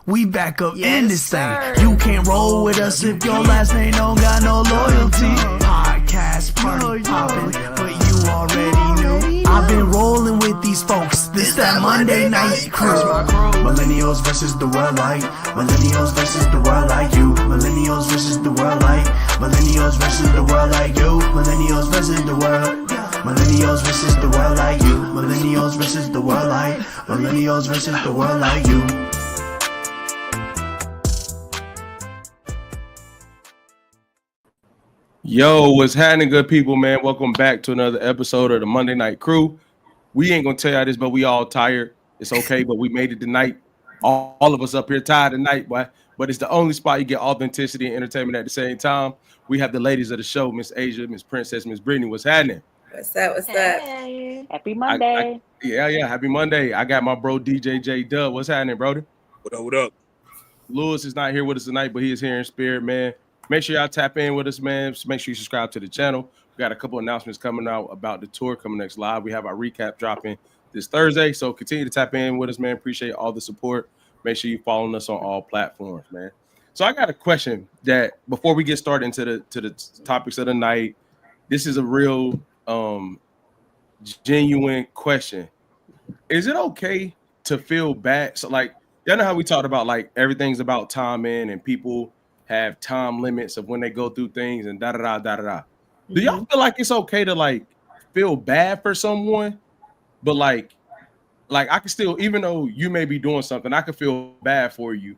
We back up in this thing. You can't roll with us if your last name don't got no loyalty. Podcast party poppin', but you already knew. I've been rolling with these folks. This that Monday night crew. Millennials versus the world like. Millennials versus the world like you. Millennials versus the world like. Millennials versus the world like you. Millennials versus the world. Millennials versus the world like you. Millennials versus the world like. Millennials versus the world like you. Yo, what's happening, good people, man? Welcome back to another episode of the Monday Night Crew. We ain't gonna tell y'all this, but we all tired. It's okay, but we made it tonight. All of us up here tired tonight, boy. But it's the only spot you get authenticity and entertainment at the same time. We have the ladies of the show, Miss Asia, Miss Princess, Miss Brittany. What's happening? What's up? What's Hey. up? Happy Monday. Yeah. Happy Monday. I got my bro DJ J Dub. What's happening, brother? What up? Lewis is not here with us tonight, but he is here in spirit, man. Make sure y'all tap in with us, man. Make sure you subscribe to the channel. We got a couple announcements coming out about the tour coming next live. We have our recap dropping this Thursday, so continue to tap in with us, man. Appreciate all the support. Make sure you following us on all platforms, man. So I got a question that before we get started into the topics of the night, this is a real genuine question. Is it okay to feel bad? So like, y'all know how we talked about like everything's about timing and people have time limits of when they go through things and da-da-da. Do y'all feel like it's okay to like feel bad for someone, but like I can still, even though you may be doing something, I could feel bad for you.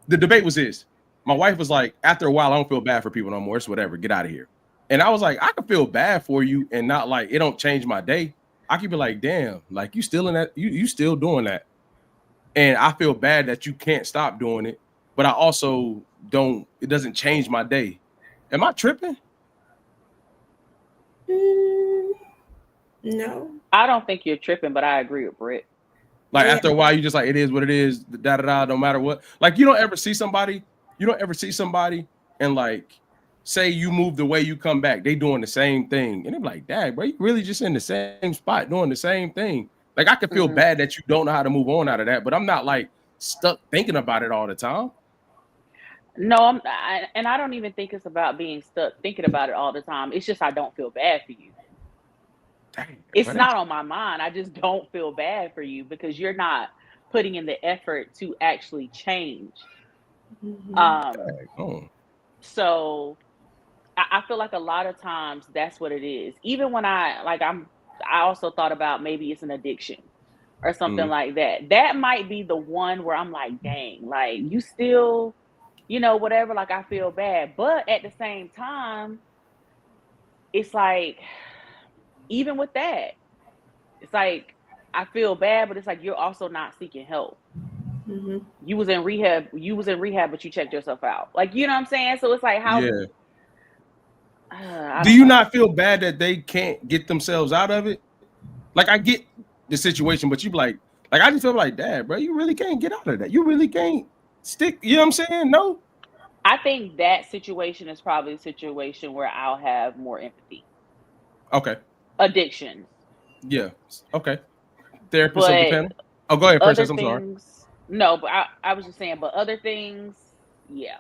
The debate was this. My wife was like, after a while, I don't feel bad for people no more. It's whatever, get out of here. And I was like, I could feel bad for you and not like, it don't change my day. I could be like, damn, like you still in that, you still doing that. And I feel bad that you can't stop doing it, but I also don't, it doesn't change my day. Am I tripping? No. I don't think you're tripping, but I agree with Britt. Like after a while, you just like, it is what it is, da-da-da, no matter what. Like you don't ever see somebody and like, say you move the way you come back, they doing the same thing. And they're like, dad, bro, you really just in the same spot doing the same thing. Like I could feel bad that you don't know how to move on out of that, but I'm not like stuck thinking about it all the time. No, I don't even think it's about being stuck thinking about it all the time. It's just I don't feel bad for you. Dang, it's not on my mind. I just don't feel bad for you because you're not putting in the effort to actually change. So I feel like a lot of times that's what it is. Even when I also thought about maybe it's an addiction or something like that. That might be the one where I'm like, dang, like you still, whatever, like I feel bad. But at the same time, it's like, even with that, it's like, I feel bad, but it's like, you're also not seeking help. You was in rehab, but you checked yourself out. Like, you know what I'm saying? So it's like, how... Yeah. Do you not feel bad that they can't get themselves out of it? Like I get the situation, but you like I just feel like, dad, bro, you really can't get out of that. You really can't stick. You know what I'm saying? No. I think that situation is probably a situation where I'll have more empathy. Okay. Addictions. Yeah. Okay. Therapist of the panel. Oh, go ahead, Princess. I'm sorry. No, but I was just saying, but other things, yeah.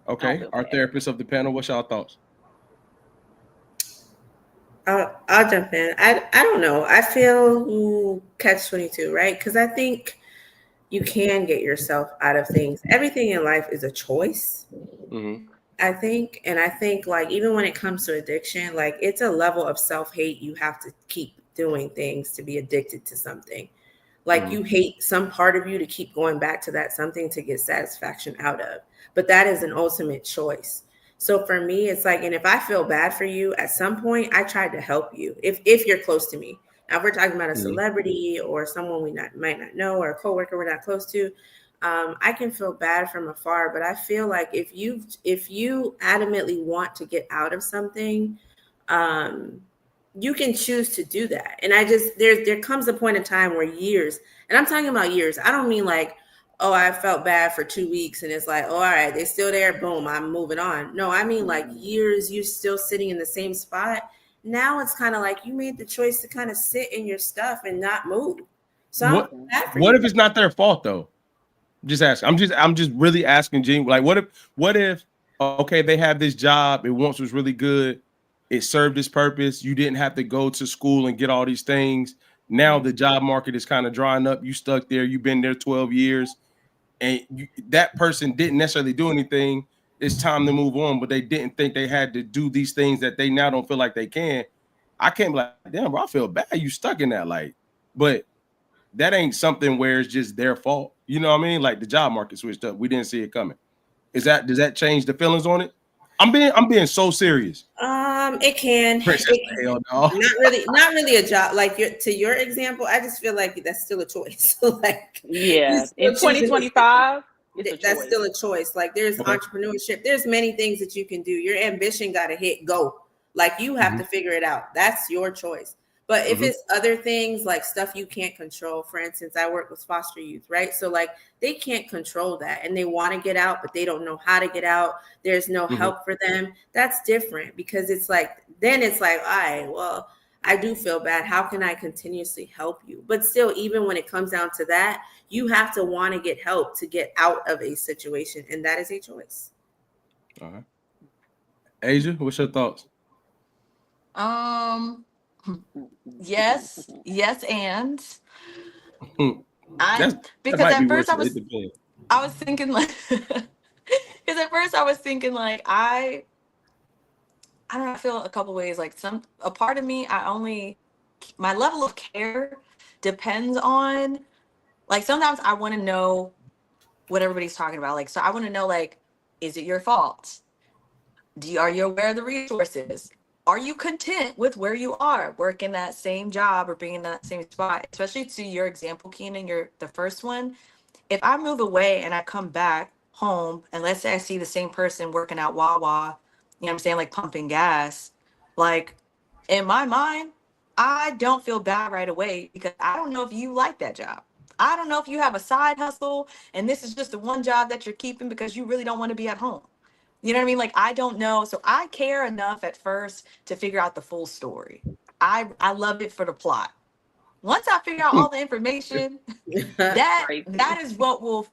Okay, our therapist of the panel, what's y'all thoughts? I'll jump in. I don't know. I feel catch-22, right? Because I think you can get yourself out of things. Everything in life is a choice. I think like even when it comes to addiction, like it's a level of self-hate. You have to keep doing things to be addicted to something. Like you hate some part of you to keep going back to that something to get satisfaction out of. But that is an ultimate choice. So for me, it's like, and if I feel bad for you, at some point, I tried to help you if you're close to me. Now, if we're talking about a celebrity or someone we might not know or a coworker we're not close to, I can feel bad from afar. But I feel like if you adamantly want to get out of something, you can choose to do that. And there comes a point in time where years, and I'm talking about years. I don't mean like, oh, I felt bad for 2 weeks and it's like, oh, all right, they're still there. Boom, I'm moving on. No, I mean like years, you still sitting in the same spot. Now it's kind of like you made the choice to kind of sit in your stuff and not move. So what if it's not their fault though? Just asking. I'm just really asking, Gene. Like, what if okay, they have this job, it once was really good, it served its purpose, you didn't have to go to school and get all these things. Now the job market is kind of drying up, you stuck there, you've been there 12 years, and that person didn't necessarily do anything. It's time to move on, but they didn't think they had to do these things that they now don't feel like they can. I can't be like, damn, bro, I feel bad you stuck in that. Like, but that ain't something where it's just their fault. You know what I mean? Like the job market switched up. We didn't see it coming. Does that change the feelings on it? I'm being so serious. It can. Hell no. Not really a job. Like to your example, I just feel like that's still a choice. Like yeah, in 2025, that's still a choice. Like there's entrepreneurship. There's many things that you can do. Your ambition got to hit go. Like you have to figure it out. That's your choice. But if it's other things like stuff you can't control, for instance, I work with foster youth, right? So like they can't control that and they want to get out, but they don't know how to get out. There's no help for them. That's different because it's like, then it's like, all right, well, I do feel bad. How can I continuously help you? But still, even when it comes down to that, you have to want to get help to get out of a situation. And that is a choice. All right. Asia, what's your thoughts? Yes, and because at first I was thinking like I don't know, I feel a couple ways. Like a part of me, my level of care depends on, like, sometimes I want to know what everybody's talking about. Like, so I want to know, like, is it your fault? Are you aware of the resources? Are you content with where you are, working that same job or being in that same spot? Especially to your example, Keenan, the first one. If I move away and I come back home, and let's say I see the same person working at Wawa, you know what I'm saying, like pumping gas, like in my mind, I don't feel bad right away because I don't know if you like that job. I don't know if you have a side hustle and this is just the one job that you're keeping because you really don't want to be at home. You know what I mean? Like, I don't know. So I care enough at first to figure out the full story. I love it for the plot. Once I figure out all the information, that is what will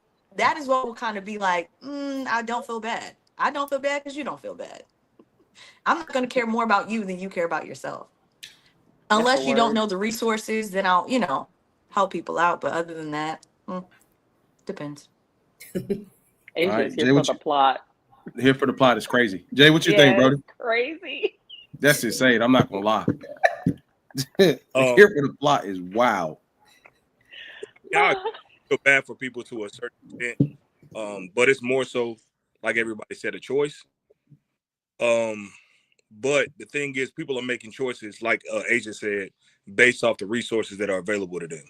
kind of be like, I don't feel bad. I don't feel bad because you don't feel bad. I'm not going to care more about you than you care about yourself. Unless you don't know the resources, then I'll, help people out. But other than that, depends. Asia's here for the plot. Here for the plot is crazy. Jay, what you think, brother? Crazy. That's insane. I'm not gonna lie. Here for the plot is wow. Yeah, I feel bad for people to a certain extent, but it's more so, like everybody said, a choice. But the thing is, people are making choices, like Asia said, based off the resources that are available to them.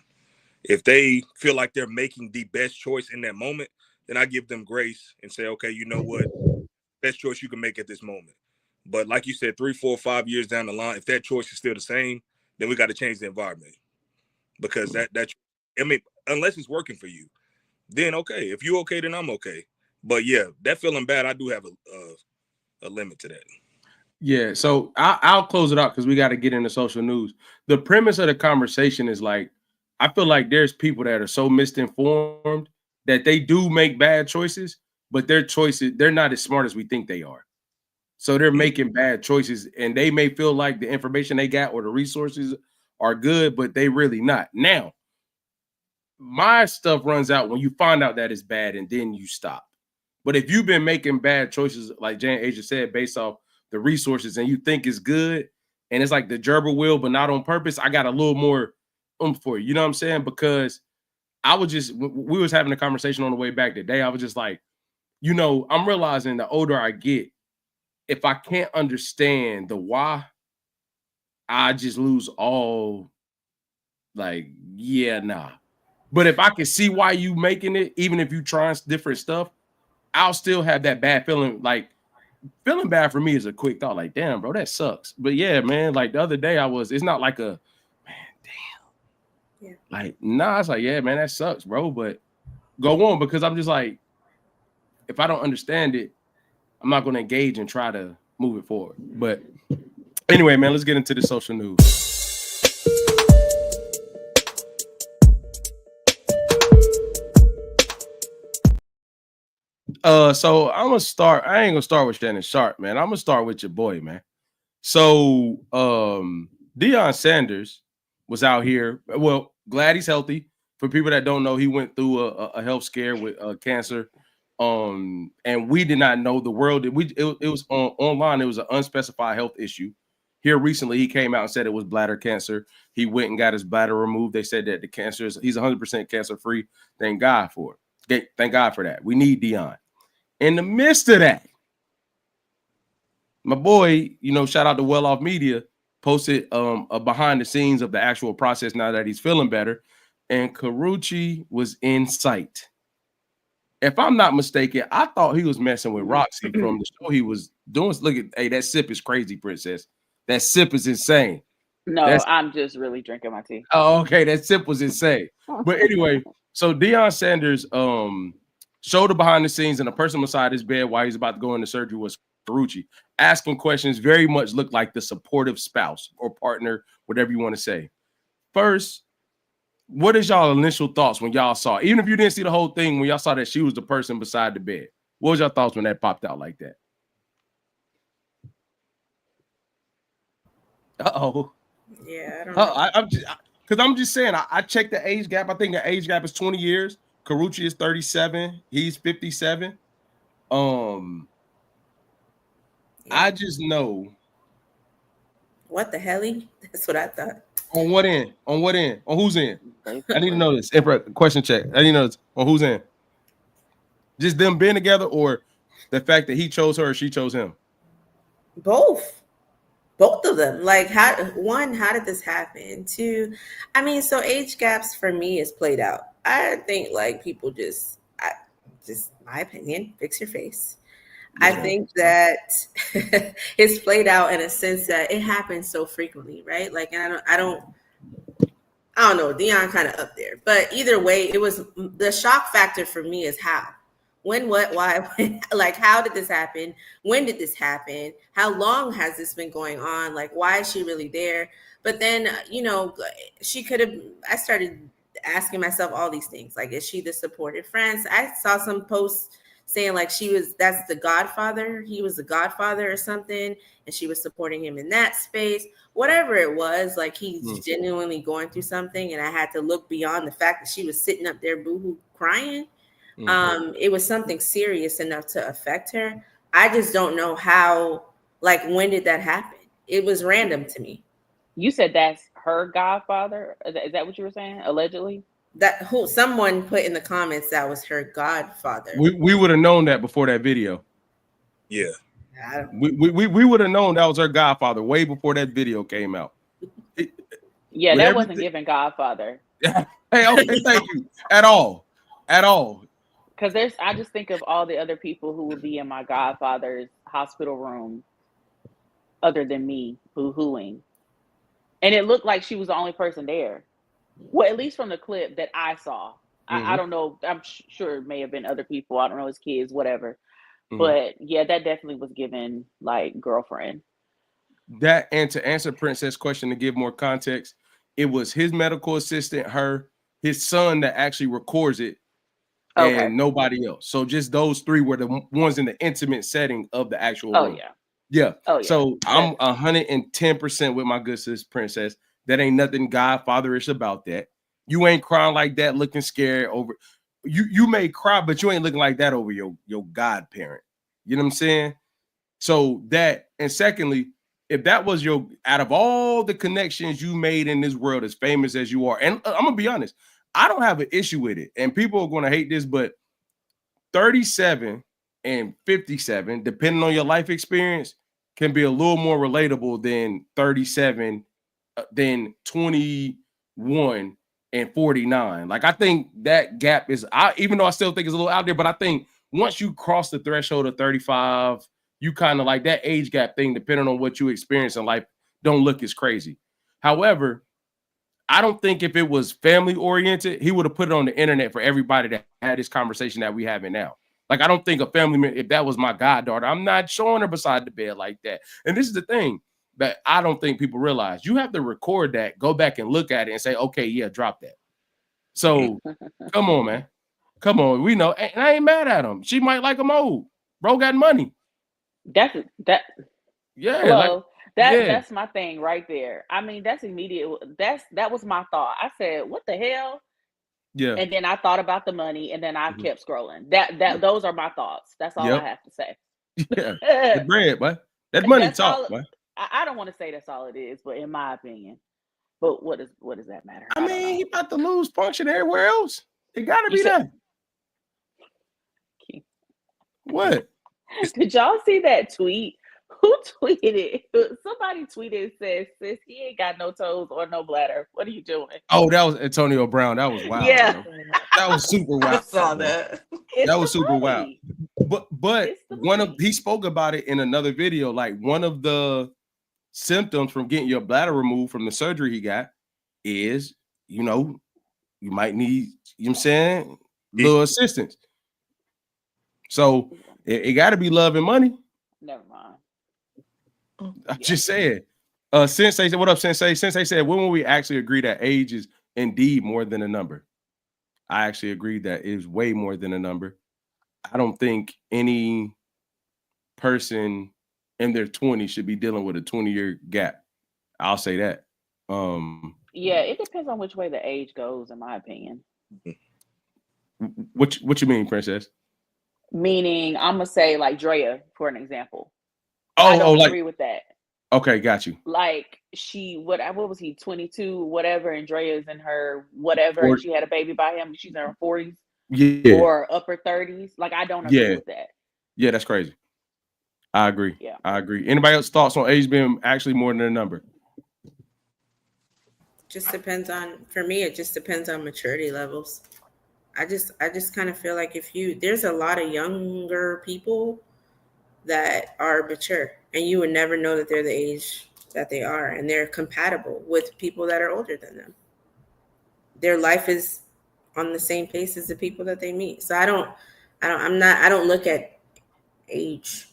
If they feel like they're making the best choice in that moment, then I give them grace and say, okay, you know what? Best choice you can make at this moment. But like you said, 3, 4, 5 years down the line, if that choice is still the same, then we got to change the environment. Because unless it's working for you, then okay. If you're okay, then I'm okay. But yeah, that feeling bad, I do have a limit to that. Yeah, so I'll close it out because we got to get into social news. The premise of the conversation is like, I feel like there's people that are so misinformed that they do make bad choices, but their choices, they're not as smart as we think they are. So they're making bad choices, and they may feel like the information they got or the resources are good, but they really not. Now, my stuff runs out when you find out that it's bad, and then you stop. But if you've been making bad choices, like Jan Asia said, based off the resources, and you think it's good, and it's like the gerbil wheel, but not on purpose, I got a little more for you. You know what I'm saying? Because we was having a conversation on the way back today. I was just like, I'm realizing the older I get, if I can't understand the why, I just lose all, like, yeah, nah. But if I can see why you making it, even if you trying different stuff, I'll still have that bad feeling. Like, feeling bad for me is a quick thought. Like, damn, bro, that sucks. But yeah, man, like the other day it's not like a, man, damn. Yeah. Like, nah, it's like, yeah, man, that sucks, bro. But go on, because I'm just like, if I don't understand it, I'm not going to engage and try to move it forward. But anyway, man, let's get into the social news. So I'm gonna start. I ain't gonna start with Shannon Sharpe, man. I'm gonna start with your boy, man. So Deion Sanders was out here. Well, glad he's healthy. For people that don't know, he went through a health scare with cancer. And we did not know the world. It was online. It was an unspecified health issue. Here recently, he came out and said it was bladder cancer. He went and got his bladder removed. They said that the cancer he's 100% cancer free. Thank God for it. Thank God for that. We need Deion. In the midst of that, my boy, shout out to Well Off Media, posted a behind the scenes of the actual process now that he's feeling better. And Karrueche was in sight. If I'm not mistaken, I thought he was messing with Roxy from the show he was doing. Look at, hey, that sip is crazy, princess. That sip is insane. No, I'm just really drinking my tea. Oh, okay. That sip was insane. But anyway, so Deion Sanders showed the behind the scenes, and the person beside his bed while he's about to go into surgery was Karrueche. Asking questions very much looked like the supportive spouse or partner, whatever you want to say. First, what is y'all initial thoughts when y'all saw, even if you didn't see the whole thing, when y'all saw that she was the person beside the bed? What was your thoughts when that popped out like that? Uh-oh. Yeah, I don't know. I'm just saying, I checked the age gap. I think the age gap is 20 years. Karrueche is 37. He's 57. I just know. What the hell? That's what I thought. On what end? On what end? On whose end? I need to know this. Question check. I need to know this. On whose end? Just them being together, or the fact that he chose her or she chose him? Both of them. Like, how did this happen? Two, I mean, so age gaps for me is played out. I think like people just my opinion, fix your face. I think that it's played out in a sense that it happens so frequently, right? Like, and I don't know, Deion kind of up there, but either way, it was the shock factor for me is how, when, what, why, when, like, how did this happen? When did this happen? How long has this been going on? Like, why is she really there? But then, she could have, I started asking myself all these things. Like, is she the supportive friend? I saw some posts saying like that's the godfather. He was the godfather or something. And she was supporting him in that space, whatever it was. Like, he's genuinely going through something. And I had to look beyond the fact that she was sitting up there boohoo crying. It was something serious enough to affect her. I just don't know how, like, when did that happen? It was random to me. You said that's her godfather? Is that what you were saying? Allegedly? Someone put in the comments that was her godfather. We would have known that before that video. Yeah. We would have known that was her godfather way before that video came out. That wasn't given godfather. Hey, okay, thank you. At all. Because I just think of all the other people who would be in my godfather's hospital room other than me, boo-hooing. And it looked like she was the only person there. Well, at least from the clip that I saw. I don't know. I'm sure it may have been other people. I don't know, his kids, whatever. But yeah, that definitely was given like girlfriend. That, and to answer Princess' question to give more context, it was his medical assistant, her, his son that actually records it, and nobody else. So just those three were the ones in the intimate setting of the actual room. Yeah. Oh, yeah. So I'm 110% with my good sis Princess. That ain't nothing godfatherish about that. You ain't crying like that, looking scared over. You may cry, but you ain't looking like that over your godparent. You know what I'm saying? So that, and secondly, if that was out of all the connections you made in this world, as famous as you are, and I'm gonna be honest, I don't have an issue with it. And people are gonna hate this, but 37 and 57, depending on your life experience, can be a little more relatable than 37, than 21 and 49. Like, I think that gap is, even though I still think it's a little out there, but I think once you cross the threshold of 35, you kind of like that age gap thing, depending on what you experience in life, don't look as crazy. However, I don't think if it was family oriented, he would have put it on the internet for everybody that had this conversation that we having now. Like, I don't think a family member, if that was my goddaughter, I'm not showing her beside the bed like that. And this is the thing that I don't think people realize. You have to record that, go back and look at it and say, okay, yeah, drop that. So come on, man. Come on, we know, and I ain't mad at him. She might like him old. Bro got money. That Yeah, hello. yeah, That's my thing right there. I mean, that's immediate. That was my thought. I said, "What the hell?" yeah. And then I thought about the money, and then I kept scrolling. That those are my thoughts. That's all I Yep. have to say. Yeah. The bread, boy. That money That's talk, all. boy. I don't want to say that's all it is, but in my opinion. But what does that matter? I don't mean, know. he about to lose function everywhere else. It gotta You be said- that. What? Did y'all see that tweet? Who tweeted it? Somebody tweeted and said, "Sis, he ain't got no toes or no bladder. What are you doing?" Oh, that was Antonio Brown. That was wild. Yeah. Bro. That was super wild. I saw bro. that. It's That was the super money. wild. But It's the one of money. he spoke about it in another video. Like one of the symptoms from getting your bladder removed from the surgery he got is, you know, you might need, you know what I'm saying, little assistance. So it got to be love and money. Never mind. I just said. Sensei said, what up, Sensei? Sensei said, when will we actually agree that age is indeed more than a number? I actually agree that it is way more than a number. I don't think any person in their 20s should be dealing with a 20-year gap. I'll say that. Yeah, it depends on which way the age goes, in my opinion. What you mean, Princess? Meaning, I'm gonna say like Drea, for an example. Oh, I don't like, agree with that. Okay, got you. Like what was he, 22, whatever, and Drea's in her whatever, and she had a baby by him, she's in her 40s or upper 30s. Like, I don't agree with that. Yeah, that's crazy. I agree. Yeah. I agree. Anybody else thoughts on age being actually more than a number? Just depends on, for me, it just depends on maturity levels. I just kind of feel like there's a lot of younger people that are mature and you would never know that they're the age that they are, and they're compatible with people that are older than them. Their life is on the same pace as the people that they meet. So I don't look at age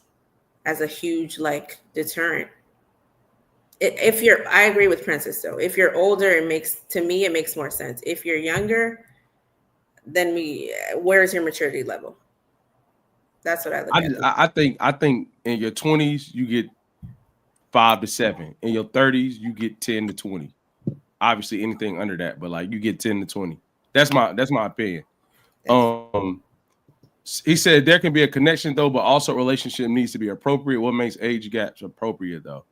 as a huge like deterrent. I agree with Princess though. If you're older, it makes more sense. If you're younger, then where's your maturity level? That's what I look at. I think in your 20s you get 5 to 7. In your 30s you get 10 to 20. Obviously anything under that, but like you get 10 to 20. That's my opinion. He said there can be a connection though, but also relationship needs to be appropriate. What makes age gaps appropriate though?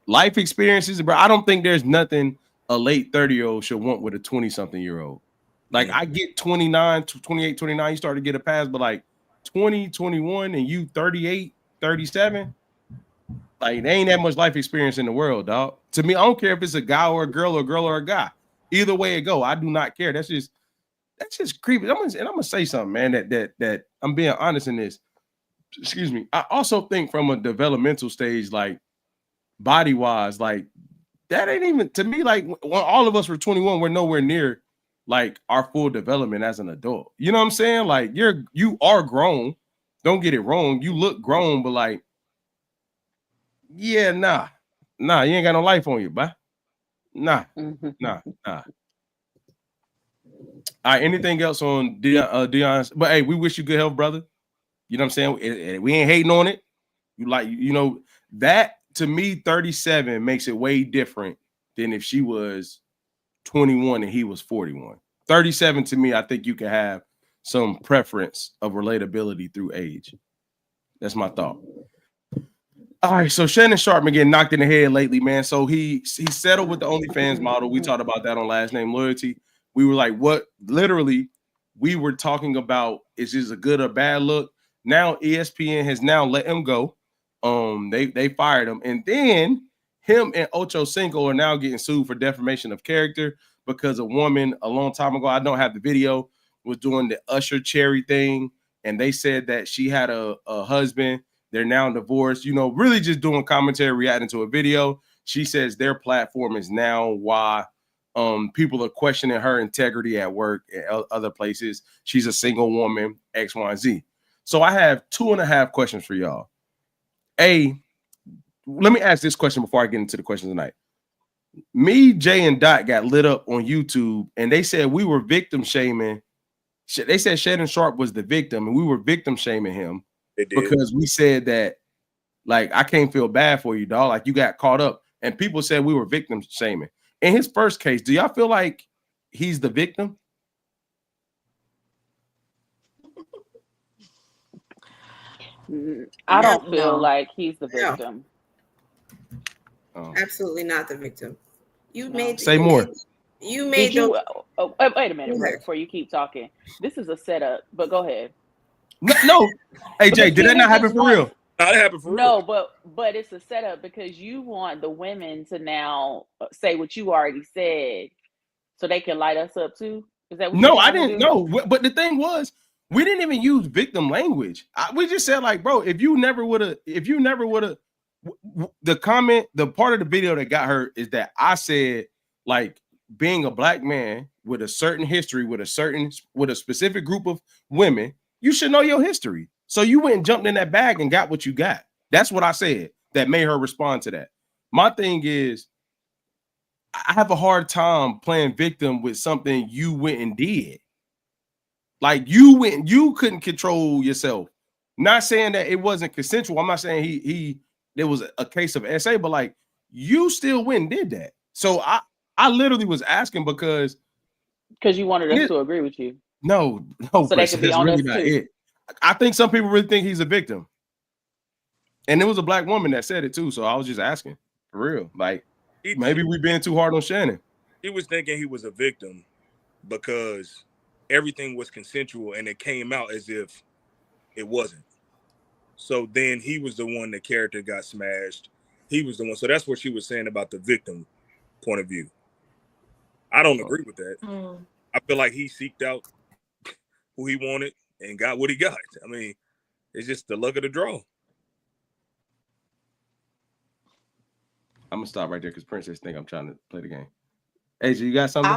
Life experiences, bro. I don't think there's nothing a late 30-year-old should want with a 20-something-year-old. Like I get 29 to 28, 29, you start to get a pass, but like 20, 21, and you 38, 37, like there ain't that much life experience in the world, dog. To me, I don't care if it's a guy or a girl or a guy. Either way it go, I do not care. That's just creepy. I'm gonna say something, man. That I'm being honest in this. Excuse me. I also think from a developmental stage, like body wise, like that ain't even to me. Like when all of us were 21, we're nowhere near like our full development as an adult. You know what I'm saying? Like you are grown. Don't get it wrong. You look grown, but like, yeah, nah, you ain't got no life on you, bro. Nah. All right, anything else on Deion? But hey, we wish you good health, brother. You know what I'm saying? We ain't hating on it. You know, that to me, 37 makes it way different than if she was 21 and he was 41. 37 to me, I think you can have some preference of relatability through age. That's my thought. All right, so Shannon Sharpe been getting knocked in the head lately, man. So he settled with the OnlyFans model. We talked about that on Last Name Loyalty. We were like, what? Literally, we were talking about, is this a good or bad look? Now ESPN has now let him go. They fired him, and then him and Ocho Cinco are now getting sued for defamation of character because a woman a long time ago, I don't have the video, was doing the Usher Cherry thing, and they said that she had a husband. They're now divorced, you know, really just doing commentary, reacting to a video. She says their platform is now why people are questioning her integrity at work and other places. She's a single woman, X, Y, and Z. So I have 2.5 questions for y'all. Let me ask this question before I get into the questions tonight. Me, Jay, and Dot got lit up on YouTube, and they said we were victim shaming they said Shannon Sharpe was the victim, and we were victim shaming him did. because we said that, like, I can't feel bad for you, dog. Like, you got caught up, and people said we were victim shaming. In his first case, do y'all feel like he's the victim? I don't feel like he's the victim. Oh. Absolutely not the victim. You made Say more. You made wait a minute, Rick, before you keep talking. This is a setup, but go ahead. No. Hey Jay, did that not happen for real? That happened for real. No, but it's a setup because you want the women to now say what you already said, so they can light us up too. Is that what No, I didn't know. But the thing was, we didn't even use victim language. We just said, like, bro, if you never would have, the comment, the part of the video that got hurt is that I said, like, being a black man with a certain history, with a specific group of women, you should know your history. So you went and jumped in that bag and got what you got. That's what I said that made her respond to that. My thing is, I have a hard time playing victim with something you went and did. Like, you couldn't control yourself. Not saying that it wasn't consensual. I'm not saying there was a case of SA, but like, you still went and did that. So I literally was asking because you wanted us to agree with you. No, so they could be on really us not too. it. I think some people really think he's a victim, and it was a black woman that said it too. So I was just asking for real. Like, maybe we being too hard on Shannon. He was thinking he was a victim because everything was consensual, and it came out as if it wasn't. So then he was the one, the character got smashed. He was the one. So that's what she was saying about the victim point of view. I don't agree with that. I feel like he seeked out who he wanted and got what he got. I mean, it's just the luck of the draw. I'm gonna stop right there because Princess think I'm trying to play the game. AJ, you got something?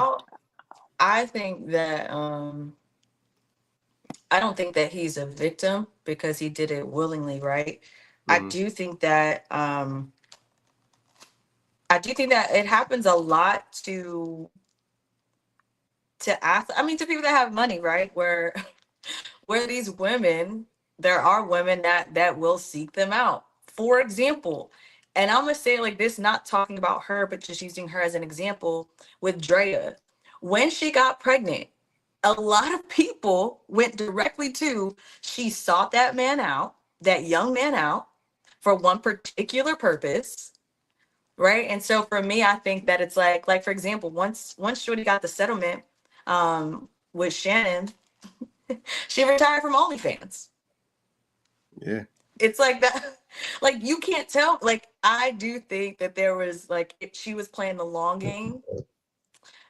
I think that I don't think that he's a victim because he did it willingly, right? I do think that it happens a lot to athletes. I mean, to people that have money, right? Where these women, there are women that will seek them out. For example, and I'm gonna say it like this, not talking about her, but just using her as an example with Drea. When she got pregnant, a lot of people went directly to, she sought that man out, that young man out, for one particular purpose, right? And so for me, I think that it's like for example, once Shorty got the settlement with Shannon, she retired from OnlyFans. Yeah. It's like that. Like, you can't tell. Like, I do think that there was, like, she was playing the long game.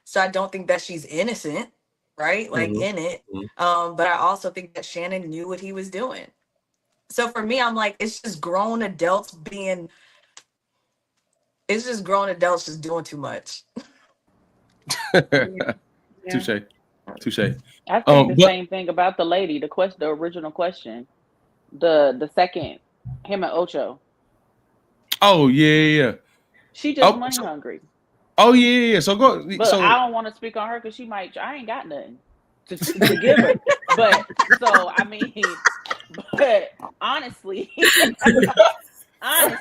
So I don't think that she's innocent, right? Like, in it. But I also think that Shannon knew what he was doing. So for me, I'm like, it's just grown adults doing too much. Touche. I think the same thing about the lady, the original question, the second, him and Ocho. Oh yeah. She just money hungry. Oh yeah. So go. But I don't want to speak on her because I ain't got nothing to give her. But so I mean, but honestly, I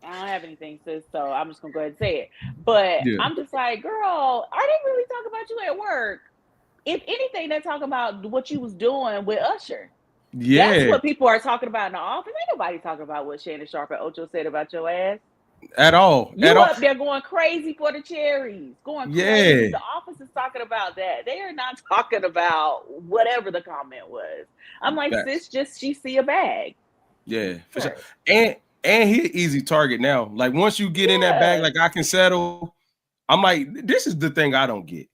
don't have anything, sis, so I'm just gonna go ahead and say it. But I'm just like, girl, are they really talking about you at work? If anything, they're talking about what you was doing with Usher. Yeah, that's what people are talking about in the office. Ain't nobody talking about what Shannon Sharpe and Ocho said about your ass at all. You up there going crazy for the cherries, going crazy. The office is talking about that. They are not talking about whatever the comment was. I'm like, sis, she see a bag. Yeah, for sure. And he easy target now. Like, once you get in that bag, like, I can settle. I'm like, this is the thing I don't get.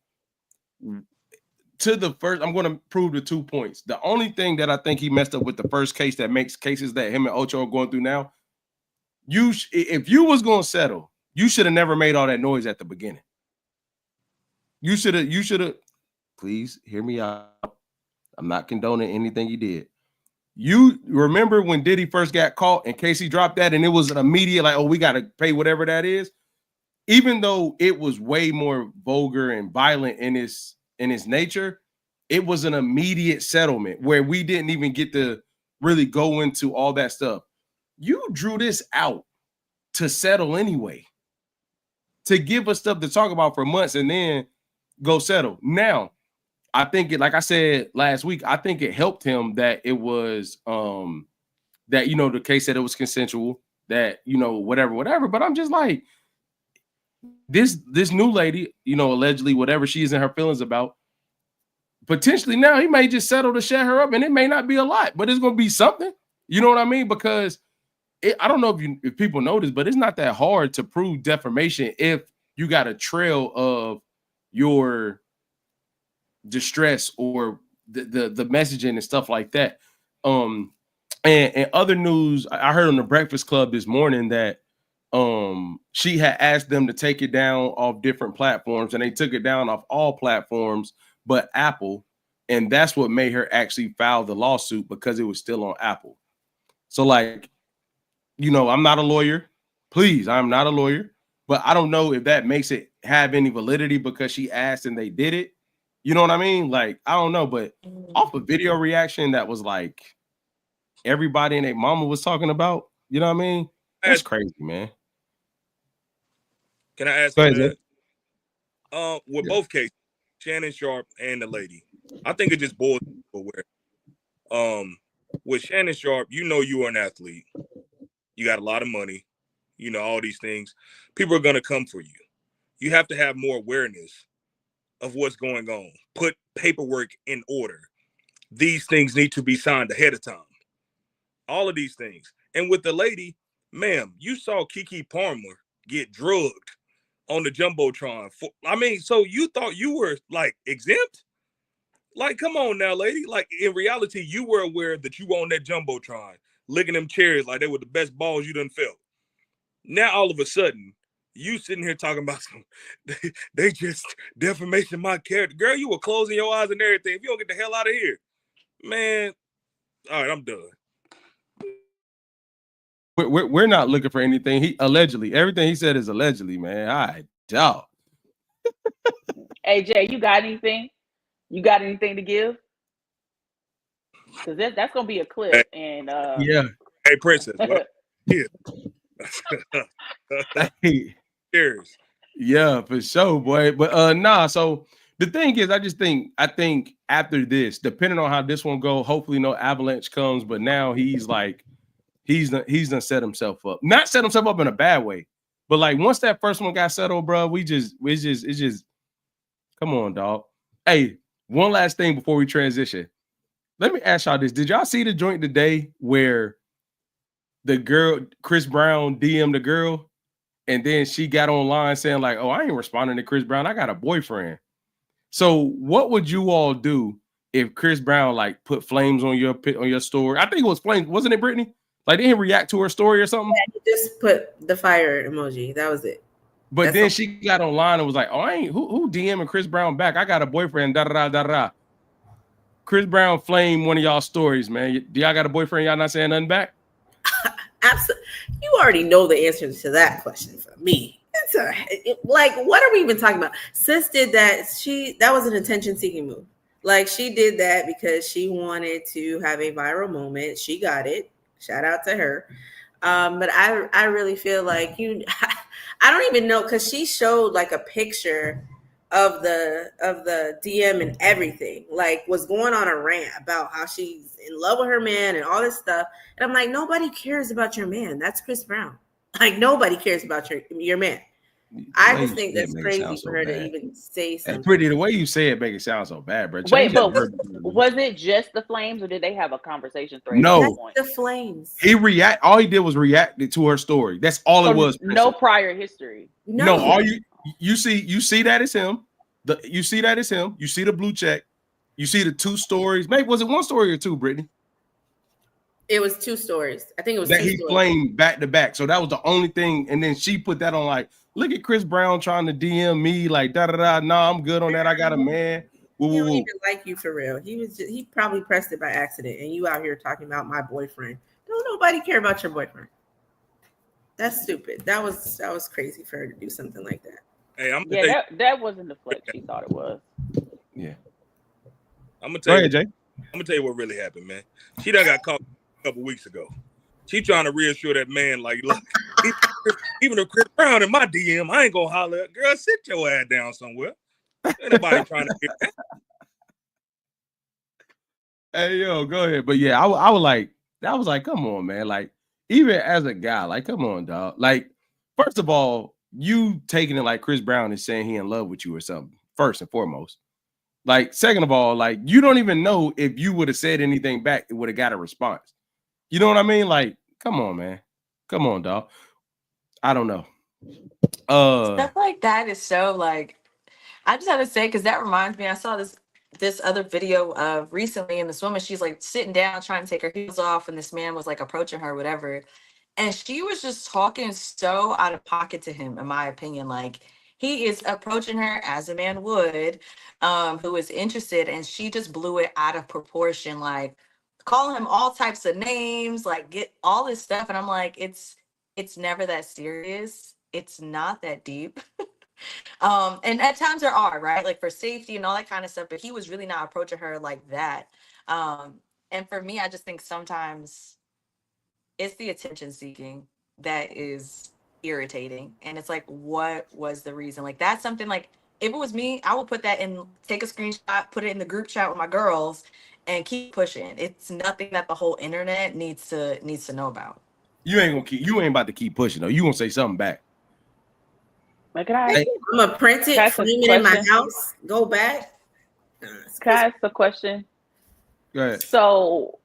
To the first, I'm going to prove the 2 points. The only thing that I think he messed up with the first case that makes cases that him and Ocho are going through now, if you was going to settle, you should have never made all that noise at the beginning. You should have, please hear me out. I'm not condoning anything he did. You remember when Diddy first got caught and Casey dropped that, and it was an immediate, like, oh, we got to pay whatever that is. Even though it was way more vulgar and violent in its nature, it was an immediate settlement where we didn't even get to really go into all that stuff. You drew this out to settle anyway, to give us stuff to talk about for months and then go settle. Now, I think it, like I said last week, I think it helped him that it was that, you know, the case said it was consensual, that, you know, whatever. But I'm just like, this new lady, you know, allegedly whatever she is in her feelings about, potentially now he may just settle to shut her up, and it may not be a lot, but it's gonna be something. You know what I mean? Because I don't know if people know this, but it's not that hard to prove defamation if you got a trail of your distress or the messaging and stuff like that. And other news, I heard on the Breakfast Club this morning that she had asked them to take it down off different platforms, and they took it down off all platforms but Apple, and that's what made her actually file the lawsuit, because it was still on Apple. So, like, you know, I'm not a lawyer. Please, I'm not a lawyer, but I don't know if that makes it have any validity because she asked and they did it. You know what I mean? Like, I don't know, but off a video reaction that was like everybody and their mama was talking about, you know what I mean? That's crazy, man. Can I ask you that? With both cases, Shannon Sharpe and the lady, I think it just boils down to where, with Shannon Sharpe, you know, you are an athlete. You got a lot of money, you know, all these things. People are going to come for you. You have to have more awareness of what's going on. Put paperwork in order. These things need to be signed ahead of time. All of these things. And with the lady, ma'am, you saw Keke Palmer get drugged on the Jumbotron. So you thought you were like exempt? Like, come on now, lady. Like, in reality, you were aware that you were on that Jumbotron, licking them cherries like they were the best balls you done felt. Now, all of a sudden, you sitting here talking about they just defamation my character. Girl, you were closing your eyes and everything. If you don't get the hell out of here, man. All right, I'm done. We're not looking for anything. He allegedly, everything he said is allegedly, man. All right, dog. Hey, Jay, you got anything? You got anything to give? Because that's gonna be a clip. And yeah. Hey, Princess, what? Yeah. Cheers. Yeah, for sure, boy. But nah. So the thing is, I think after this, depending on how this one go, hopefully no avalanche comes. But now he's like, he's done set himself up. Not set himself up in a bad way, but like once that first one got settled, bro, it's just come on, dog. Hey, one last thing before we transition. Let me ask y'all this. Did y'all see the joint today where the girl, Chris Brown, DM'd the girl, and then she got online saying like, oh, I ain't responding to Chris Brown. I got a boyfriend. So what would you all do if Chris Brown like put flames on your story? I think it was flames. Wasn't it, Brittany? Like, they didn't react to her story or something? Yeah, he just put the fire emoji. That was it. But then she got online and was like, oh, I ain't who DMing Chris Brown back? I got a boyfriend, da-da-da-da-da. Chris Brown flamed one of y'all stories, man. Do y'all got a boyfriend? Y'all not saying nothing back? Absolutely. You already know the answer to that question from me. Like, what are we even talking about? Sis did that. That was an attention-seeking move. Like, she did that because she wanted to have a viral moment. She got it. Shout out to her. But I really feel like I don't even know, because she showed like a picture of the DM and everything, like was going on a rant about how she's in love with her man and all this stuff. And I'm like, nobody cares about your man. That's Chris Brown. Like, nobody cares about your man. I just think that's crazy for her to even say something. That's pretty. The way you say it make it sound so bad, bro. Wait, but was it just the flames, or did they have a conversation thread? No, the flames. All he did was react to her story. That's all it was. No prior history. No, all you see that is him. You see that is him. You see the blue check. You see the 2 stories. Maybe was it 1 story or 2, Brittany? It was 2 stories. I think it was that 2 he stories. flamed back to back. So that was the only thing. And then she put that on like, look at Chris Brown trying to DM me like da-da-da. Nah, I'm good on that. I got a man. Woo, he don't woo, woo. even like you for real. He probably pressed it by accident, and you out here talking about my boyfriend. Don't nobody care about your boyfriend. That's stupid. That was crazy for her to do something like that. Hey, that wasn't the flex she thought it was. Yeah. I'm gonna Go tell ahead, Jay. I'm gonna tell you what really happened, man. She done got caught a couple weeks ago. She trying to reassure that man, like, look, even if Chris Brown in my DM, I ain't gonna holler at girl. Sit your ass down somewhere. Ain't nobody trying to get that. Hey, yo, go ahead. But yeah, I was like, come on, man. Like, even as a guy, like, come on, dog. Like, first of all, you taking it like Chris Brown is saying he in love with you or something, first and foremost. Like, second of all, like, you don't even know if you would have said anything back, it would have got a response. You know what I mean? Like, come on, man. Come on, dog. I don't know. Stuff like that is so like, I just have to say, because that reminds me, I saw this other video of recently, and this woman, she's like sitting down trying to take her heels off, and this man was like approaching her, whatever. And she was just talking so out of pocket to him, in my opinion. Like, he is approaching her as a man would, who is interested, and she just blew it out of proportion, like calling him all types of names, like get all this stuff. And I'm like, it's never that serious. It's not that deep. And at times there are, right? Like for safety and all that kind of stuff, but he was really not approaching her like that. And for me, I just think sometimes it's the attention seeking that is irritating. And it's like, what was the reason? Like, that's something like, if it was me, I would put that in, take a screenshot, put it in the group chat with my girls and keep pushing. It's nothing that the whole internet needs to know about. You ain't about to keep pushing though. You gonna say something back. Like, I'm gonna print it, frame it in my house, go back. Can I ask a question? Go ahead. So,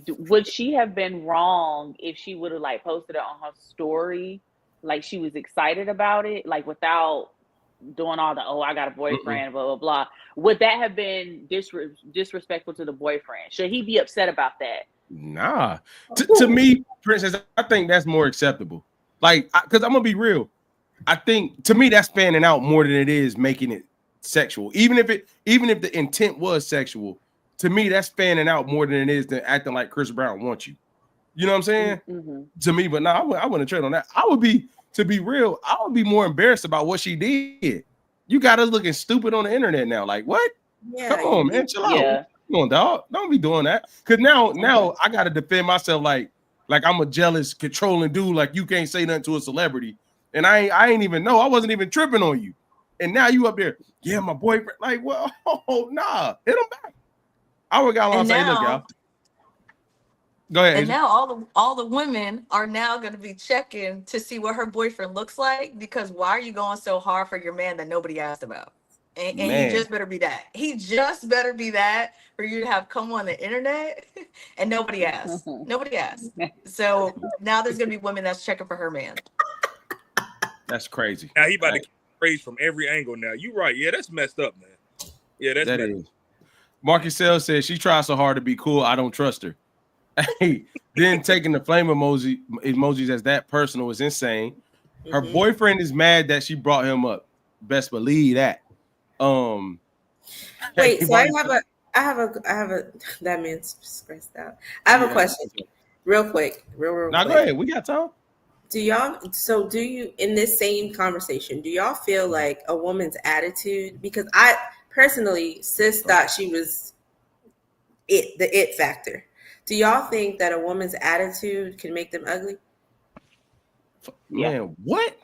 would she have been wrong if she would have like posted it on her story, like she was excited about it, like without doing all the I got a boyfriend, blah blah blah? Would that have been disrespectful to the boyfriend? Should he be upset about that? Nah. To me, Princess, I think that's more acceptable. Like, because I'm gonna be real. I think to me that's fanning out more than it is making it sexual. Even if the intent was sexual, to me that's fanning out more than it is than acting like Chris Brown wants you. You know what I'm saying? Mm-hmm. To me, but no, I wouldn't trade on that. To be real, I would be more embarrassed about what she did. You got us looking stupid on the internet now. Like, what? Yeah, come on, man, chill out. Come on, dog. Don't be doing that. Cause now I gotta defend myself like I'm a jealous, controlling dude. Like you can't say nothing to a celebrity. And I ain't even know. I wasn't even tripping on you. And now you up there, yeah, my boyfriend. Like, well, nah, hit him back. I would got on say, look, y'all. Go ahead. And now all the women are now going to be checking to see what her boyfriend looks like, because why are you going so hard for your man that nobody asked about? And he just better be that. He just better be that for you to have come on the internet and nobody asked. Nobody asked. So now there's going to be women that's checking for her man. That's crazy. Now he about to get praised from every angle now. You right. Yeah, that's messed up, man. Yeah, that's messed up. Marcus Sell says she tries so hard to be cool, I don't trust her. Hey, then taking the flame emojis as that personal is insane. Her boyfriend is mad that she brought him up. Best believe that. Wait, so I have a that man's stressed out. I have a question. Real quick. Real now quick. Go ahead. We got time. Do you in this same conversation, do y'all feel like a woman's attitude, because I personally, sis thought she was the it factor. Do y'all think that a woman's attitude can make them ugly? Man, what?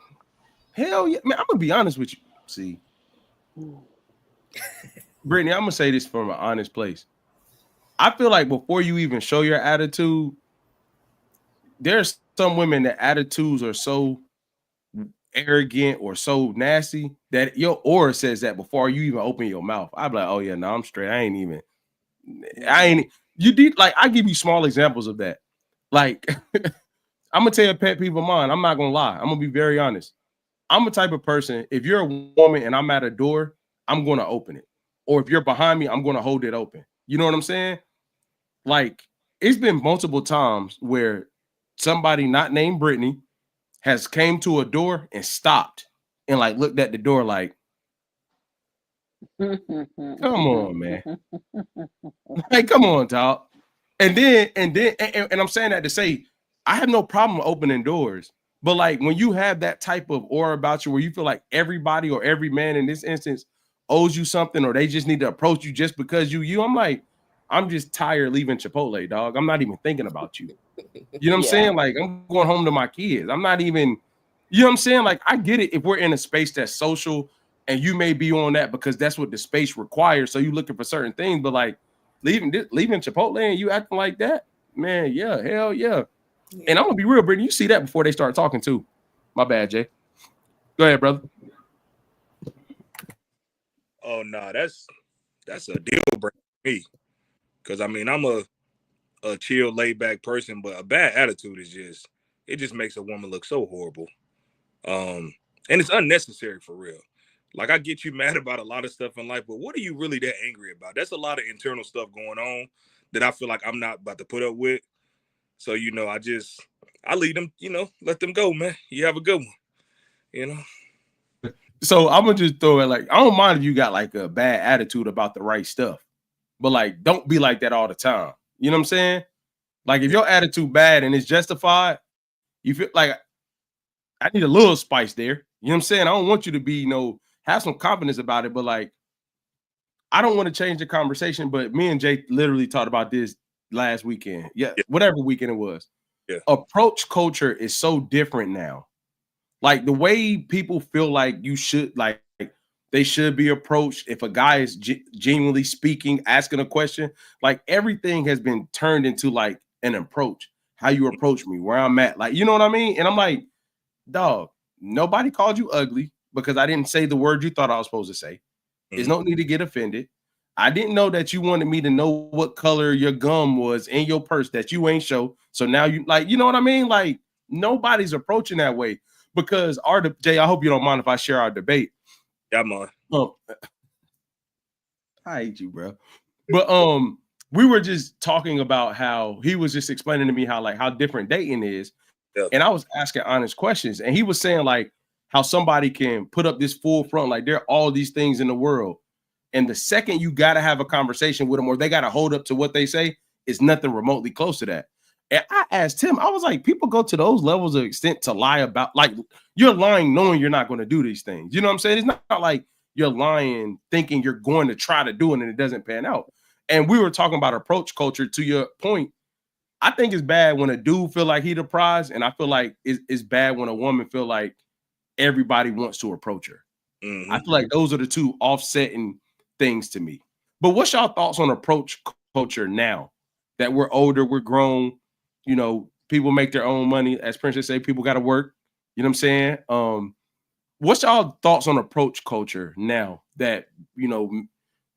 Hell yeah. Man, I'm gonna be honest with you. See, Brittany, I'm gonna say this from an honest place. I feel like before you even show your attitude, there's some women that attitudes are so arrogant or so nasty that your aura says that before you even open your mouth. I'd be like, oh yeah, no, I'm straight. You did, like, I give you small examples of that. Like, I'm gonna tell you a pet peeve of mine. I'm not gonna lie. I'm gonna be very honest. I'm a type of person, if you're a woman and I'm at a door, I'm gonna open it. Or if you're behind me, I'm gonna hold it open. You know what I'm saying? Like, it's been multiple times where somebody not named Brittany has came to a door and stopped and like looked at the door like, come on, man. Hey, come on, dog. And I'm saying that to say I have no problem opening doors, but like when you have that type of aura about you where you feel like everybody or every man in this instance owes you something or they just need to approach you just because you. I'm like, I'm just tired leaving Chipotle, dog. I'm not even thinking about you. You know what I'm saying? Like, I'm going home to my kids. I'm not even, you know what I'm saying? Like, I get it if we're in a space that's social and you may be on that because that's what the space requires. So you're looking for certain things, but like leaving Chipotle and you acting like that, man, yeah, hell yeah. And I'm gonna be real, Brittany. You see that before they start talking too. My bad, Jay. Go ahead, brother. Oh no, that's a deal breaker for me. Cause I mean, I'm a chill, laid back person, but a bad attitude is just makes a woman look so horrible. And it's unnecessary for real. Like, I get you mad about a lot of stuff in life, but what are you really that angry about? That's a lot of internal stuff going on that I feel like I'm not about to put up with. So, you know, I lead them, you know, let them go, man. You have a good one, you know? So I'm gonna just throw it like, I don't mind if you got like a bad attitude about the right stuff, but like, don't be like that all the time. You know what I'm saying? Like, if your attitude bad and it's justified, you feel like I need a little spice there. You know what I'm saying? I don't want you to be, you know, have some confidence about it, but like, I don't want to change the conversation. But me and Jay literally talked about this last weekend. Yeah, whatever weekend it was. Yeah. Approach culture is so different now. Like, the way people feel like you should, like, they should be approached. If a guy is genuinely speaking, asking a question, like, everything has been turned into like an approach. How you approach me, where I'm at, like, you know what I mean? And I'm like, dog, nobody called you ugly because I didn't say the word you thought I was supposed to say. There's no need to get offended. I didn't know that you wanted me to know what color your gum was in your purse that you ain't show. So now you, like, you know what I mean? Like, nobody's approaching that way because Jay, I hope you don't mind if I share our debate. Yeah, man. I hate you, bro. But we were just talking about how he was just explaining to me how different dating is. Yeah. And I was asking honest questions. And he was saying like how somebody can put up this full front, like there are all these things in the world. And the second you got to have a conversation with them or they got to hold up to what they say, it's nothing remotely close to that. And I asked him, I was like, people go to those levels of extent to lie about, like, you're lying knowing you're not going to do these things. You know what I'm saying? It's not like you're lying thinking you're going to try to do it and it doesn't pan out. And we were talking about approach culture. To your point, I think it's bad when a dude feel like he the prize, and I feel like it's bad when a woman feel like everybody wants to approach her. Mm-hmm. I feel like those are the two offsetting things to me. But what's y'all thoughts on approach culture now that we're older, we're grown, you know, people make their own money. As Princess say, people got to work. You know what I'm saying? What's y'all thoughts on approach culture now that, you know,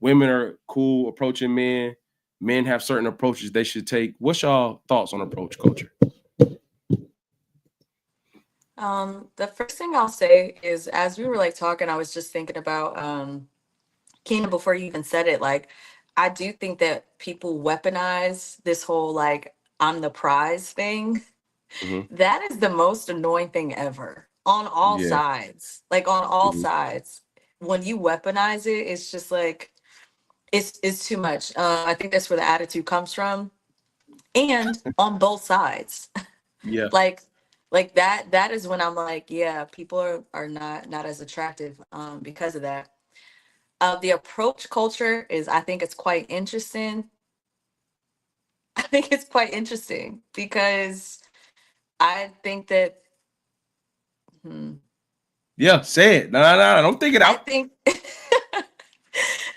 women are cool approaching men, men have certain approaches they should take? What's y'all thoughts on approach culture? The first thing I'll say is, as we were like talking, I was just thinking about Keenan before you even said it. Like, I do think that people weaponize this whole like I'm the prize thing. Mm-hmm. That is the most annoying thing ever on all sides. Like on all sides, when you weaponize it, it's just like it's too much. I think that's where the attitude comes from, and on both sides. Yeah. Like that is when I'm like, yeah, people are not as attractive because of that. The approach culture is, I think it's quite interesting. I think it's quite interesting because I think that Yeah, say it. No, don't think it out. I think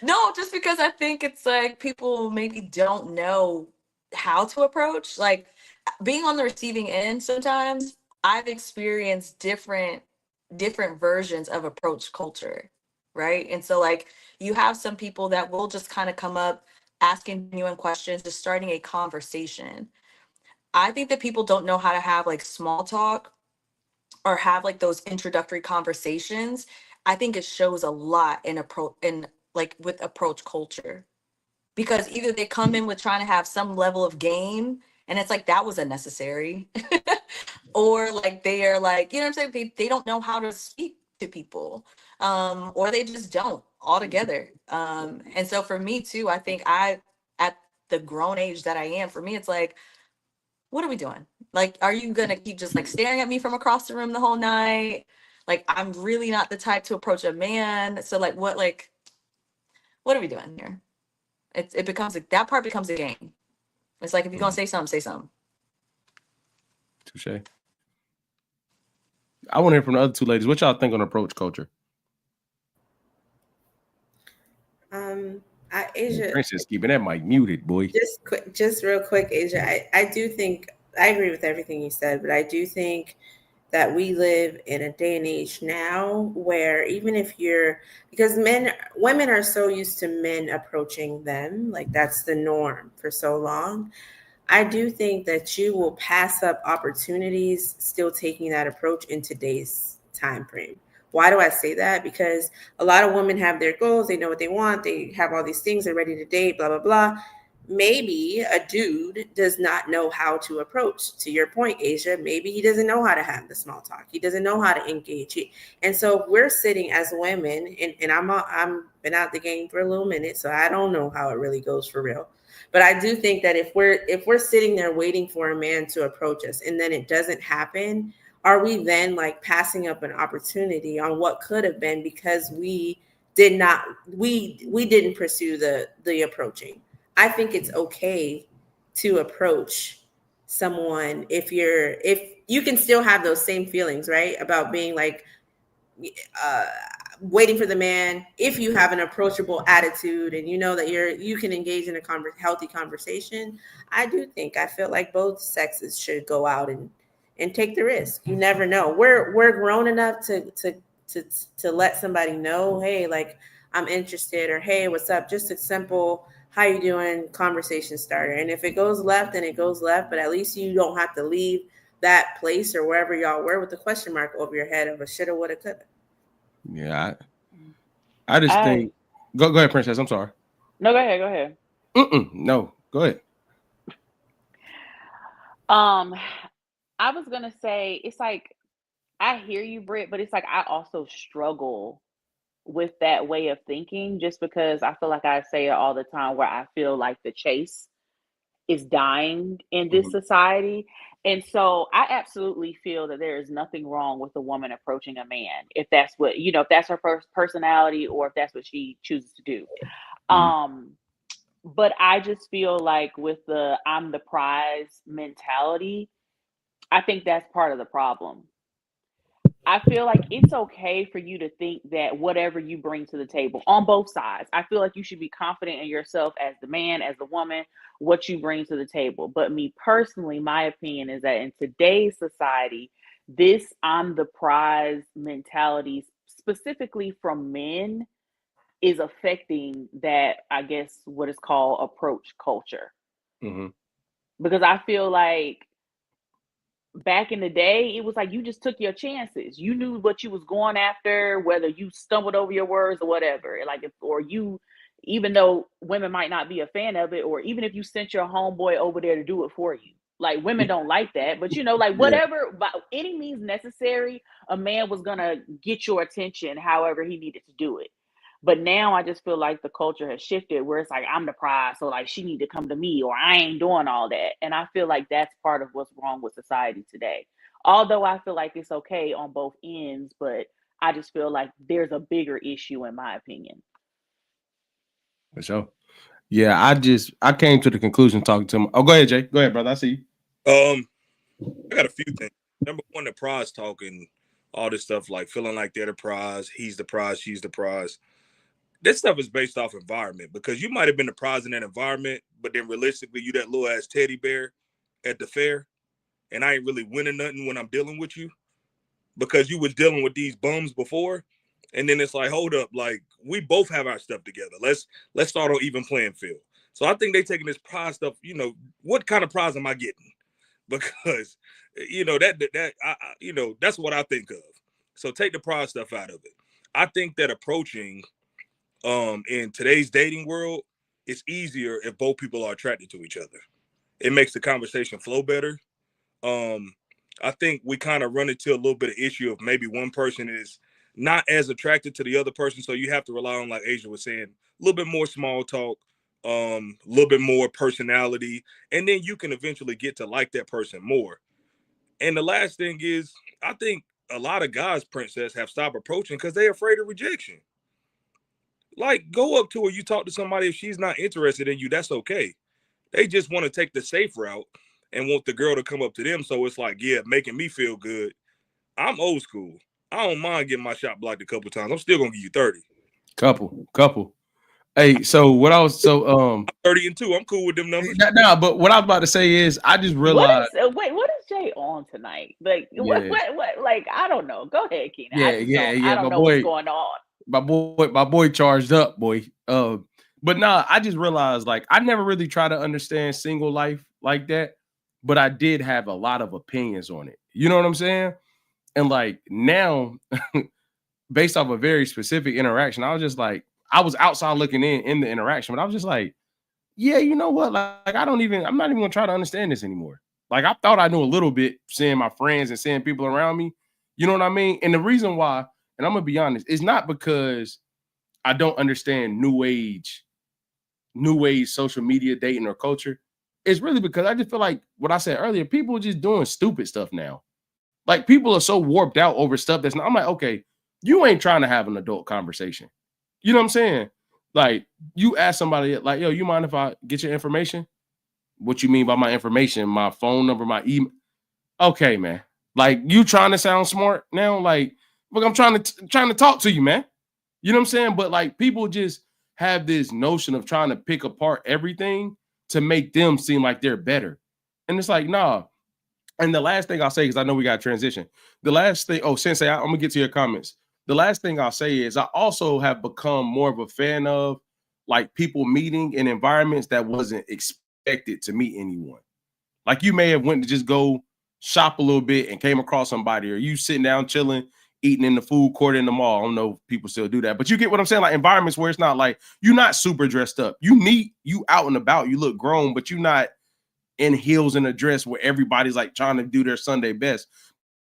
no, just because I think it's like people maybe don't know how to approach. Like, being on the receiving end, sometimes I've experienced different versions of approach culture, right? And so like you have some people that will just kind of come up asking genuine questions, just starting a conversation. I think that people don't know how to have like small talk or have like those introductory conversations. I think it shows a lot in like with approach culture, because either they come in with trying to have some level of game and it's like that was unnecessary, or like they are like, you know what I'm saying, they don't know how to speak to people, or they just don't altogether. And so for me too, I think at the grown age that I am, for me it's like, what are we doing? Like, are you gonna keep just like staring at me from across the room the whole night? Like, I'm really not the type to approach a man. So like, what, like, what are we doing here? It becomes that part becomes a game. It's like if you're gonna say something, say something. Touche. I want to hear from the other two ladies. What y'all think on approach culture? Asia, Princess keeping that mic muted, boy. Just real quick, Asia. I do think I agree with everything you said, but I do think that we live in a day and age now where even if because women are so used to men approaching them, like that's the norm for so long. I do think that you will pass up opportunities still taking that approach in today's time frame. Why do I say that? Because a lot of women have their goals. They know what they want. They have all these things. They're ready to date, blah, blah, blah. Maybe a dude does not know how to approach. To your point, Asia, maybe he doesn't know how to have the small talk. He doesn't know how to engage. And so we're sitting as women, and I'm been out the game for a little minute, so I don't know how it really goes for real. But I do think that if we're sitting there waiting for a man to approach us and then it doesn't happen, are we then like passing up an opportunity on what could have been because we didn't pursue the approaching? I think it's okay to approach someone if you can still have those same feelings, right? About being like waiting for the man. If you have an approachable attitude and you know that you can engage in a healthy conversation, I feel like both sexes should go out and take the risk. You never know. We're grown enough to let somebody know, hey, like I'm interested, or hey, what's up? Just a simple how you doing conversation starter. And if it goes left, then it goes left, but at least you don't have to leave that place or wherever y'all were with the question mark over your head of a shoulda, woulda, coulda. Yeah, I just think. Go ahead, Princess. I'm sorry. No, go ahead. No, go ahead. I was gonna say it's like I hear you, Britt, but it's like I also struggle with that way of thinking just because I feel like I say it all the time where I feel like the chase is dying in this society. And so I absolutely feel that there is nothing wrong with a woman approaching a man if that's what, if that's her personality or if that's what she chooses to do. But I just feel like with the I'm the prize mentality, I think that's part of the problem. I feel like it's okay for you to think that whatever you bring to the table on both sides, I feel like you should be confident in yourself as the man, as the woman, what you bring to the table. But me personally, my opinion is that in today's society, this I'm the prize mentality, specifically from men, is affecting that, I guess, what is called approach culture. Because I feel like back in the day, it was like you just took your chances. You knew what you was going after, whether you stumbled over your words or whatever. Like, even though women might not be a fan of it, or even if you sent your homeboy over there to do it for you. Like, women don't like that, but like whatever, by any means necessary, a man was gonna get your attention however he needed to do it. But now I just feel like the culture has shifted where it's like, I'm the prize, so like she need to come to me, or I ain't doing all that. And I feel like that's part of what's wrong with society today. Although I feel like it's okay on both ends, but I just feel like there's a bigger issue in my opinion. For sure. Yeah, I came to the conclusion talking to him. Oh, go ahead, Jay. Go ahead, brother. I see you. I got a few things. Number one, the prize talking, all this stuff, like feeling like they're the prize, he's the prize, she's the prize. This stuff is based off environment, because you might have been the prize in that environment, but then realistically, you that little ass teddy bear at the fair, and I ain't really winning nothing when I'm dealing with you because you was dealing with these bums before. And then it's like, hold up, like we both have our stuff together. Let's start on even playing field. So I think they taking this prize stuff. What kind of prize am I getting? Because that's what I think of. So take the prize stuff out of it. I think that approaching in today's dating world, it's easier if both people are attracted to each other. It makes the conversation flow better. I think we kind of run into a little bit of issue of maybe one person is not as attracted to the other person. So you have to rely on, like Asia was saying, a little bit more small talk, a little bit more personality, and then you can eventually get to like that person more. And the last thing is, I think a lot of guys, Princess, have stopped approaching because they're afraid of rejection. Like, go up to her. You talk to somebody. If she's not interested in you, that's okay. They just want to take the safe route and want the girl to come up to them. So it's like, yeah, making me feel good. I'm old school. I don't mind getting my shot blocked a couple times. I'm still gonna give you 30. Couple. Hey, so what I was 30 and 2. I'm cool with them numbers. No, but what I was about to say is I just realized. What is Jay on tonight? Like what? Like I don't know. Go ahead, Keenan. I don't know what's going on. My boy charged up, boy. But nah, I just realized like I never really try to understand single life like that, but I did have a lot of opinions on it. You know what I'm saying? And like now, based off a very specific interaction, I was just like, I was outside looking in the interaction, but I was just like, yeah, you know what? Like I'm not even gonna try to understand this anymore. Like I thought I knew a little bit, seeing my friends and seeing people around me. You know what I mean? And the reason why, and I'm gonna be honest, it's not because I don't understand new age social media dating or culture. It's really because I just feel like what I said earlier, people are just doing stupid stuff now. Like people are so warped out over stuff that's not. I'm like, okay, you ain't trying to have an adult conversation. You know what I'm saying? Like you ask somebody like, yo, you mind if I get your information? What you mean by my information? My phone number, my email? Okay, man. Like you trying to sound smart now? Like, look, I'm trying to talk to you, man. You know what I'm saying? But like people just have this notion of trying to pick apart everything to make them seem like they're better. And it's like, nah. And the last thing I'll say, because I know we got to transition. The last thing, Sensei, I'm gonna get to your comments. The last thing I'll say is I also have become more of a fan of like people meeting in environments that wasn't expected to meet anyone. Like you may have went to just go shop a little bit and came across somebody, or you sitting down chilling, eating in the food court in the mall. I don't know if people still do that, but you get what I'm saying? Like environments where it's not like you're not super dressed up. You neat, you out and about, you look grown, but you're not in heels and a dress where everybody's like trying to do their Sunday best.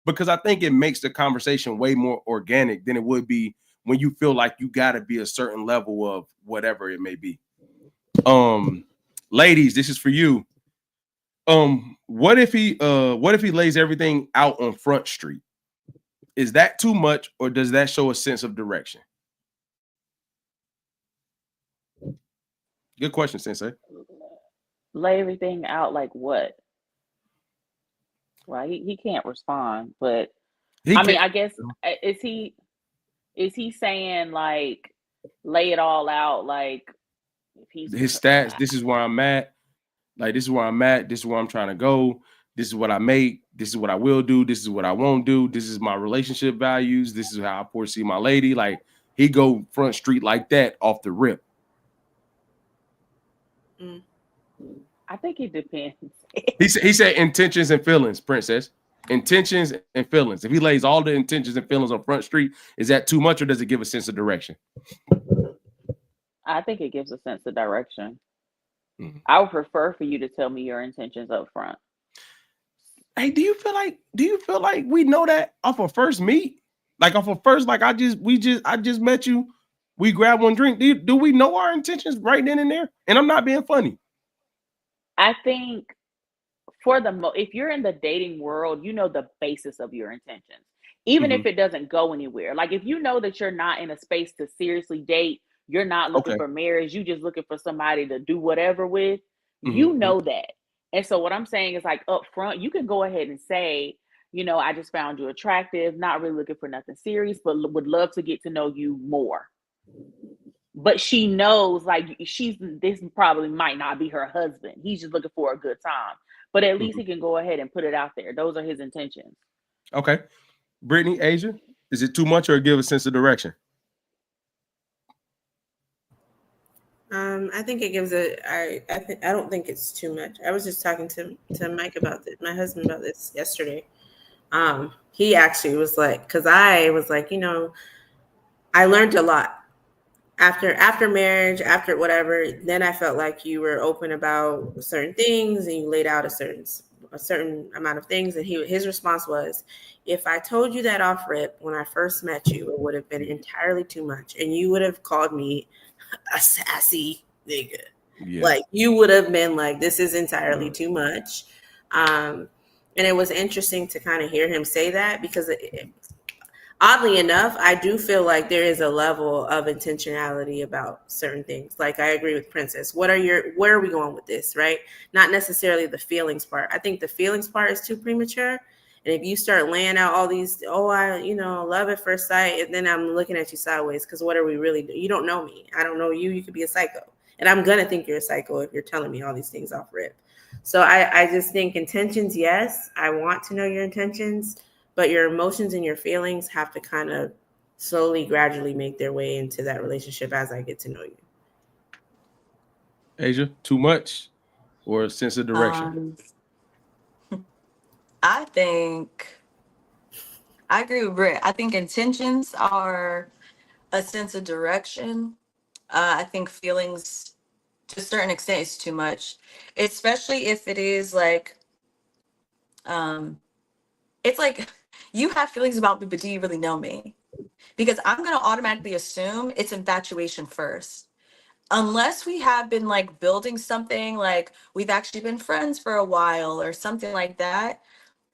Because I think it makes the conversation way more organic than it would be when you feel like you got to be a certain level of whatever it may be. Ladies, this is for you. What if he lays everything out on Front Street? Is that too much, or does that show a sense of direction? Good question, Sensei. Lay everything out like what? Right, he can't respond, but I guess is he saying like lay it all out, like if he's his stats? This is where I'm at. Like this is where I'm at. This is where I'm trying to go. This is what I make. This is what I will do. This is what I won't do. This is my relationship values. This is how I foresee my lady. Like he go Front Street like that off the rip. I think it depends. He said intentions and feelings, Princess. Intentions and feelings. If he lays all the intentions and feelings on Front Street, is that too much, or does it give a sense of direction? I think it gives a sense of direction. I would prefer for you to tell me your intentions up front. Hey, do you feel like we know that off a first meet? Like off a first, like I just met you, we grab one drink. Do we know our intentions right then and there? And I'm not being funny. I think if you're in the dating world, you know the basis of your intentions, even if it doesn't go anywhere. Like if you know that you're not in a space to seriously date, you're not looking for marriage, you just looking for somebody to do whatever with, you know that. And so what I'm saying is like up front, you can go ahead and say, you know, I just found you attractive, not really looking for nothing serious, but would love to get to know you more. But she knows like this probably might not be her husband. He's just looking for a good time. But at least he can go ahead and put it out there. Those are his intentions. Okay. Brittany, Asia, is it too much or give a sense of direction? I think it gives I don't think it's too much. I was just talking to Mike about this, my husband about this yesterday. He actually was like, because I was like, you know, I learned a lot after marriage, after whatever. Then I felt like you were open about certain things and you laid out a certain amount of things. And his response was, if I told you that off rip when I first met you, it would have been entirely too much, and you would have called me a sassy nigga. Yeah. Like you would have been like, this is entirely too much. And it was interesting to kind of hear him say that, because oddly enough, I do feel like there is a level of intentionality about certain things. Like I agree with Princess. Where are we going with this, right? Not necessarily the feelings part. I think the feelings part is too premature. And if you start laying out all these, love at first sight, and then I'm looking at you sideways, because what are we really doing? You don't know me. I don't know you. You could be a psycho. And I'm going to think you're a psycho if you're telling me all these things off rip. So I just think intentions, yes, I want to know your intentions, but your emotions and your feelings have to kind of slowly, gradually make their way into that relationship as I get to know you. Asia, too much or a sense of direction? I think I agree with Britt. I think intentions are a sense of direction. I think feelings, to a certain extent, is too much, especially if it is like, it's like you have feelings about me, but do you really know me? Because I'm going to automatically assume it's infatuation first. Unless we have been like building something, like we've actually been friends for a while or something like that.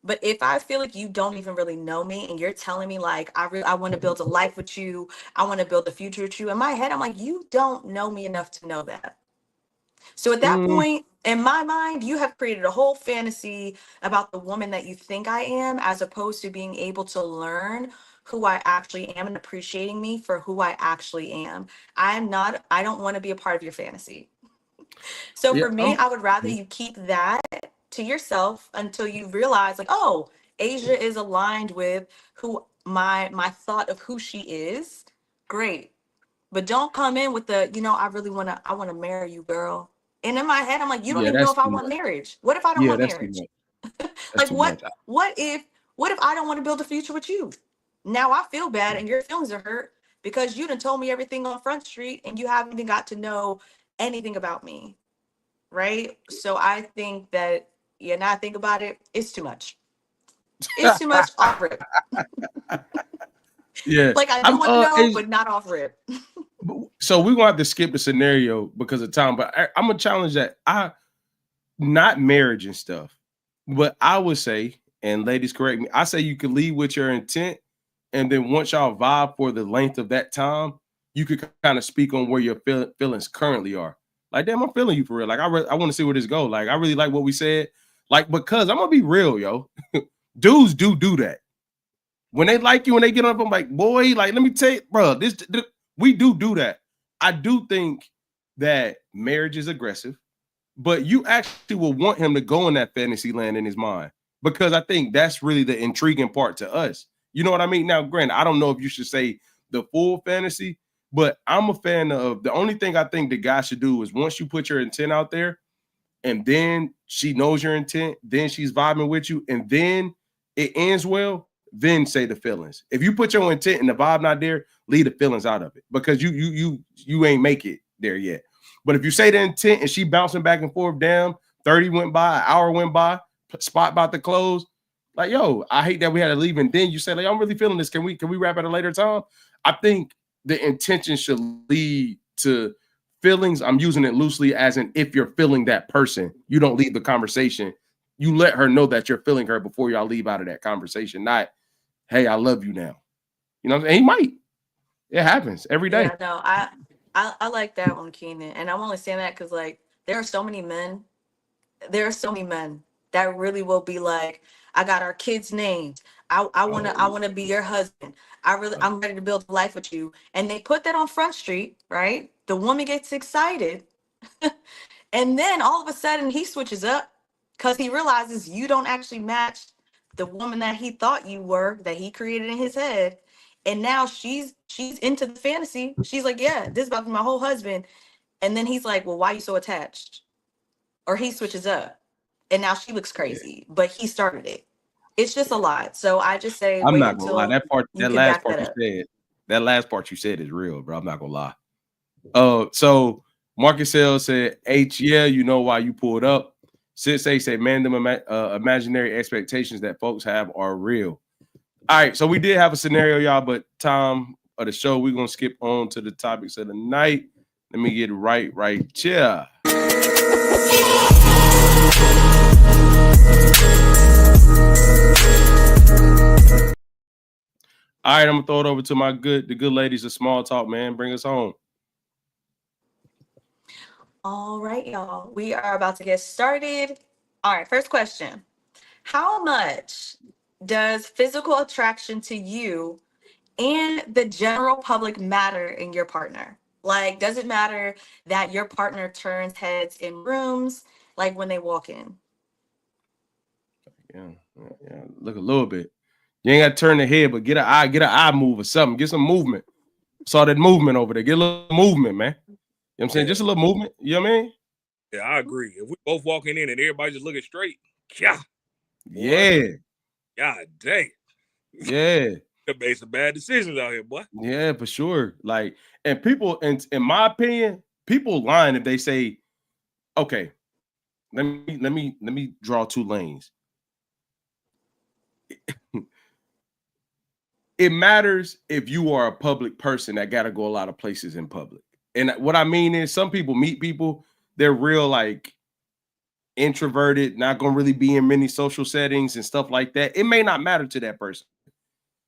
But if I feel like you don't even really know me and you're telling me like, I want to build a life with you, I want to build a future with you, in my head, I'm like, you don't know me enough to know that. So at that point, in my mind, you have created a whole fantasy about the woman that you think I am, as opposed to being able to learn who I actually am and appreciating me for who I actually am. I don't want to be a part of your fantasy. So for me, I would rather you keep that to yourself until you realize like, oh, Asia is aligned with who my thought of who she is. Great. But don't come in with the, I want to marry you, girl. And in my head, I'm like, you don't even know if I want marriage. What if I don't want marriage? Like what if I don't want to build a future with you? Now I feel bad and your feelings are hurt because you done told me everything on Front Street and you haven't even got to know anything about me. Right? So I think that, now I think about it, it's too much. It's too much off rip. Yeah. Like I do want to know, but not off rip. So we're gonna have to skip the scenario because of time, but I'm gonna challenge that. Not marriage and stuff, but I would say, and ladies correct me, I say you could lead with your intent, and then once y'all vibe for the length of that time, you could kind of speak on where your feelings currently are. Like, damn, I'm feeling you for real. Like, I want to see where this goes. Like, I really like what we said. Like, because I'm gonna be real, yo. Dudes do that. When they like you, when they get up, I'm like, boy, like, let me tell you, bro, we do that. I do think that marriage is aggressive, but you actually will want him to go in that fantasy land in his mind, because I think that's really the intriguing part to us. You know what I mean? Now, granted, I don't know if you should say the full fantasy, but I'm a fan of, the only thing I think the guy should do is once you put your intent out there and then she knows your intent, then she's vibing with you, and then it ends well, then say the feelings. If you put your intent and the vibe not there, leave the feelings out of it, because you ain't make it there yet. But if you say the intent and she bouncing back and forth, damn, 30 went by, an hour went by, spot about to close, like, yo, I hate that we had to leave, and then you say, like, I'm really feeling this. Can we wrap at a later time? I think the intention should lead to feelings. I'm using it loosely, as in, if you're feeling that person, you don't leave the conversation. You let her know that you're feeling her before y'all leave out of that conversation. Not, hey, I love you now. You know what I'm saying? He might. It happens every day. Yeah, no, I like that one, Keenan. And I'm only saying that because, like, there are so many men that really will be like, I got our kids' names. I wanna be your husband. I'm ready to build a life with you. And they put that on Front Street, right? The woman gets excited. And then all of a sudden he switches up because he realizes you don't actually match the woman that he thought you were, that he created in his head. And now she's into the fantasy. She's like, yeah, this is about to be my whole husband. And then he's like, well, why are you so attached? Or he switches up. And now she looks crazy, but he started it. It's just a lot. So I just say, I'm not gonna lie. That last part you said is real, bro. I'm not gonna lie. So Marcus Sale said, H, yeah, you know why you pulled up. Sid say, man, them imaginary expectations that folks have are real. All right, so we did have a scenario, y'all, but time of the show, we're gonna skip on to the topics of the night. Let me get right here. All right, I'm gonna throw it over to the good ladies of small talk, man. Bring us home. All right, y'all. We are about to get started. All right, first question. How much does physical attraction to you and the general public matter in your partner? Like, does it matter that your partner turns heads in rooms, like when they walk in? Yeah. Look a little bit. You ain't got to turn the head, but get an eye move or something. Get some movement. Saw that movement over there. Get a little movement, man. You know what I'm saying? Just a little movement. You know what I mean? Yeah, I agree. If we both walking in and everybody just looking straight, yeah. Boy, Yeah. God dang. Yeah. They made some bad decisions out here, boy. Yeah, for sure. Like, and people, in my opinion, people lying if they say, okay, let me draw two lanes. It matters if you are a public person that got to go a lot of places in public. And what I mean is some people meet people, they're real like introverted, not going to really be in many social settings and stuff like that. It may not matter to that person.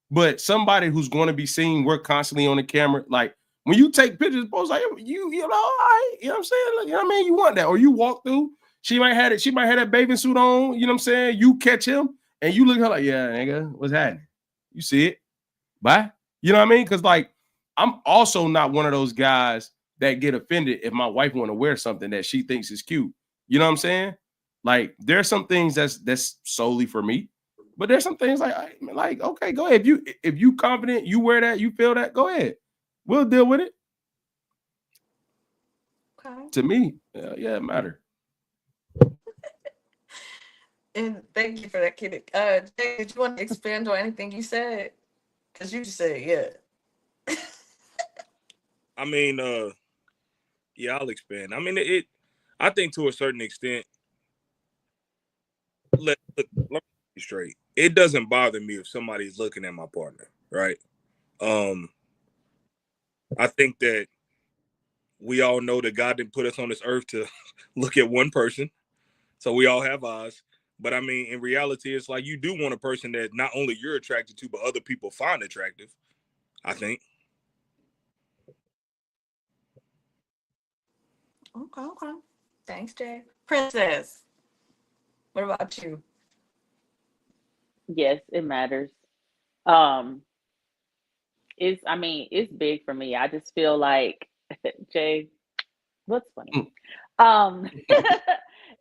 But somebody who's going to be seen, we're constantly on the camera. Like when you take pictures, post like you know, all right, you know what I'm saying? Like, you know what I mean? You want that, or you walk through. She might have that bathing suit on. You know what I'm saying? You catch him and you look at her like, yeah, nigga, what's happening? You see it? Bye. You know what I mean? Because like I'm also not one of those guys that get offended if my wife want to wear something that she thinks is cute. You know what I'm saying? Like there's some things that's solely for me. But there's some things like okay, go ahead. If you confident, you wear that, you feel that, go ahead. We'll deal with it. Okay. To me, yeah, it matter. And thank you for that, kid. Jay, did you want to expand on anything you said? Because you just said, yeah. I mean, yeah, I'll expand. I mean, I think to a certain extent, let me be straight. It doesn't bother me if somebody's looking at my partner, right? I think that we all know that God didn't put us on this earth to look at one person. So we all have eyes. But I mean, in reality, it's like you do want a person that not only you're attracted to, but other people find attractive, I think. Okay. Thanks, Jay. Princess, what about you? Yes, it matters. It's big for me. I just feel like Jay, what's funny?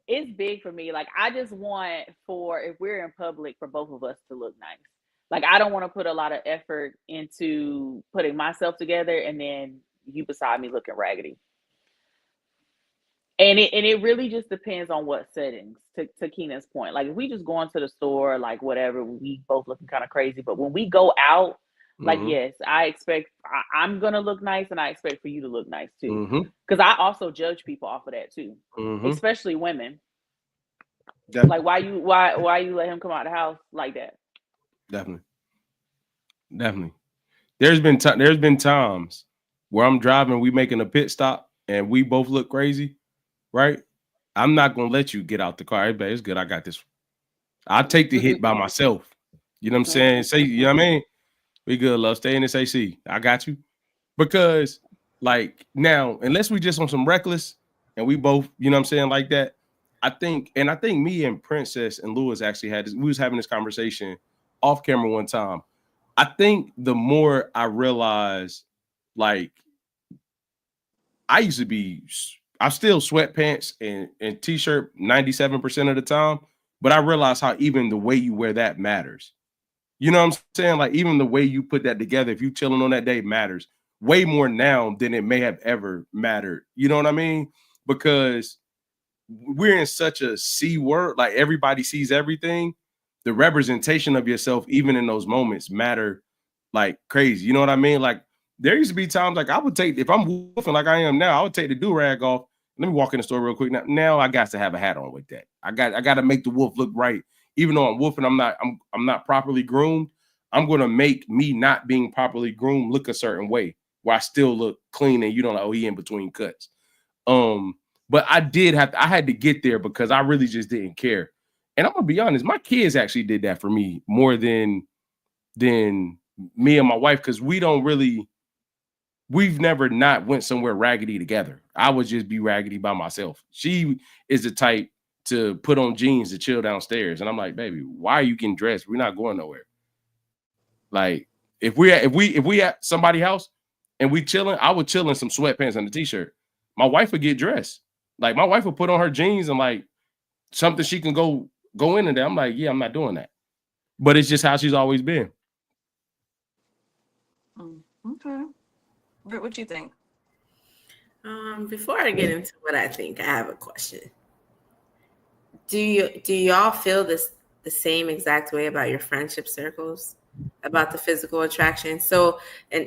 It's big for me. Like I just want if we're in public for both of us to look nice. Like I don't want to put a lot of effort into putting myself together and then you beside me looking raggedy. And it really just depends on what settings, to Keenan's point. Like if we just go into the store, like whatever, we both looking kind of crazy. But when we go out, like yes, I expect I'm gonna look nice, and I expect for you to look nice too. Because I also judge people off of that too, especially women. Definitely. Like why you let him come out of the house like that? Definitely. There's been times where I'm driving, we making a pit stop, and we both look crazy. Right? I'm not gonna let you get out the car. Hey, it's good. I got this. I'll take the hit by myself. You know what I'm saying? Say, you know what I mean? We good, love. Stay in this AC. I got you. Because like now, unless we just on some reckless and we both, you know what I'm saying, like that. I think me and Princess and Lewis actually we was having this conversation off camera one time. I think the more I realized, like, I'm still sweatpants and t-shirt 97% of the time, but I realize how even the way you wear that matters. You know what I'm saying? Like even the way you put that together, if you chilling on that day, matters way more now than it may have ever mattered. You know what I mean? Because we're in such a C word, like everybody sees everything. The representation of yourself, even in those moments, matter like crazy. You know what I mean? Like there used to be times like I would take, if I'm woofing like I am now, I would take the do-rag off. Let me walk in the store real quick. Now I got to have a hat on with that. I got to make the wolf look right. Even though I'm woofing, I'm not properly groomed. I'm gonna make me not being properly groomed look a certain way where I still look clean and you don't know, oh, he in between cuts. But I had to get there because I really just didn't care. And I'm gonna be honest, my kids actually did that for me more than me and my wife, because we've never not went somewhere raggedy together. I would just be raggedy by myself. She is the type to put on jeans to chill downstairs. And I'm like, baby, why are you getting dressed? We're not going nowhere. Like if we at somebody's house and we chilling, I would chill in some sweatpants and a t-shirt. My wife would get dressed. Like my wife would put on her jeans and like something she can go in there. I'm like, yeah, I'm not doing that. But it's just how she's always been. Okay. What you think? Before I get into what I think, I have a question. Do y'all feel the same exact way about your friendship circles, about the physical attraction? So,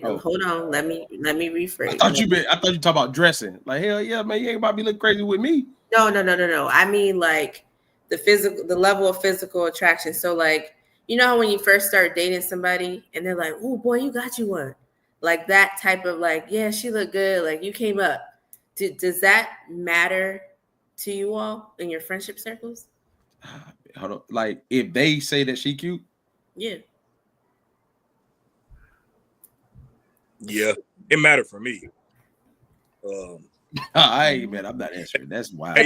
hold on, let me rephrase. I thought you talking about dressing. Like, hell yeah, man, you ain't about to be looking crazy with me. No. I mean like the level of physical attraction. So like, you know how when you first start dating somebody and they're like, oh boy, you got you one. Like that type of like, yeah, she looked good. Like you came up. Does that matter to you all in your friendship circles? Hold on. Like if they say that she cute? Yeah. Yeah, it mattered for me. I'm not answering. That's wild.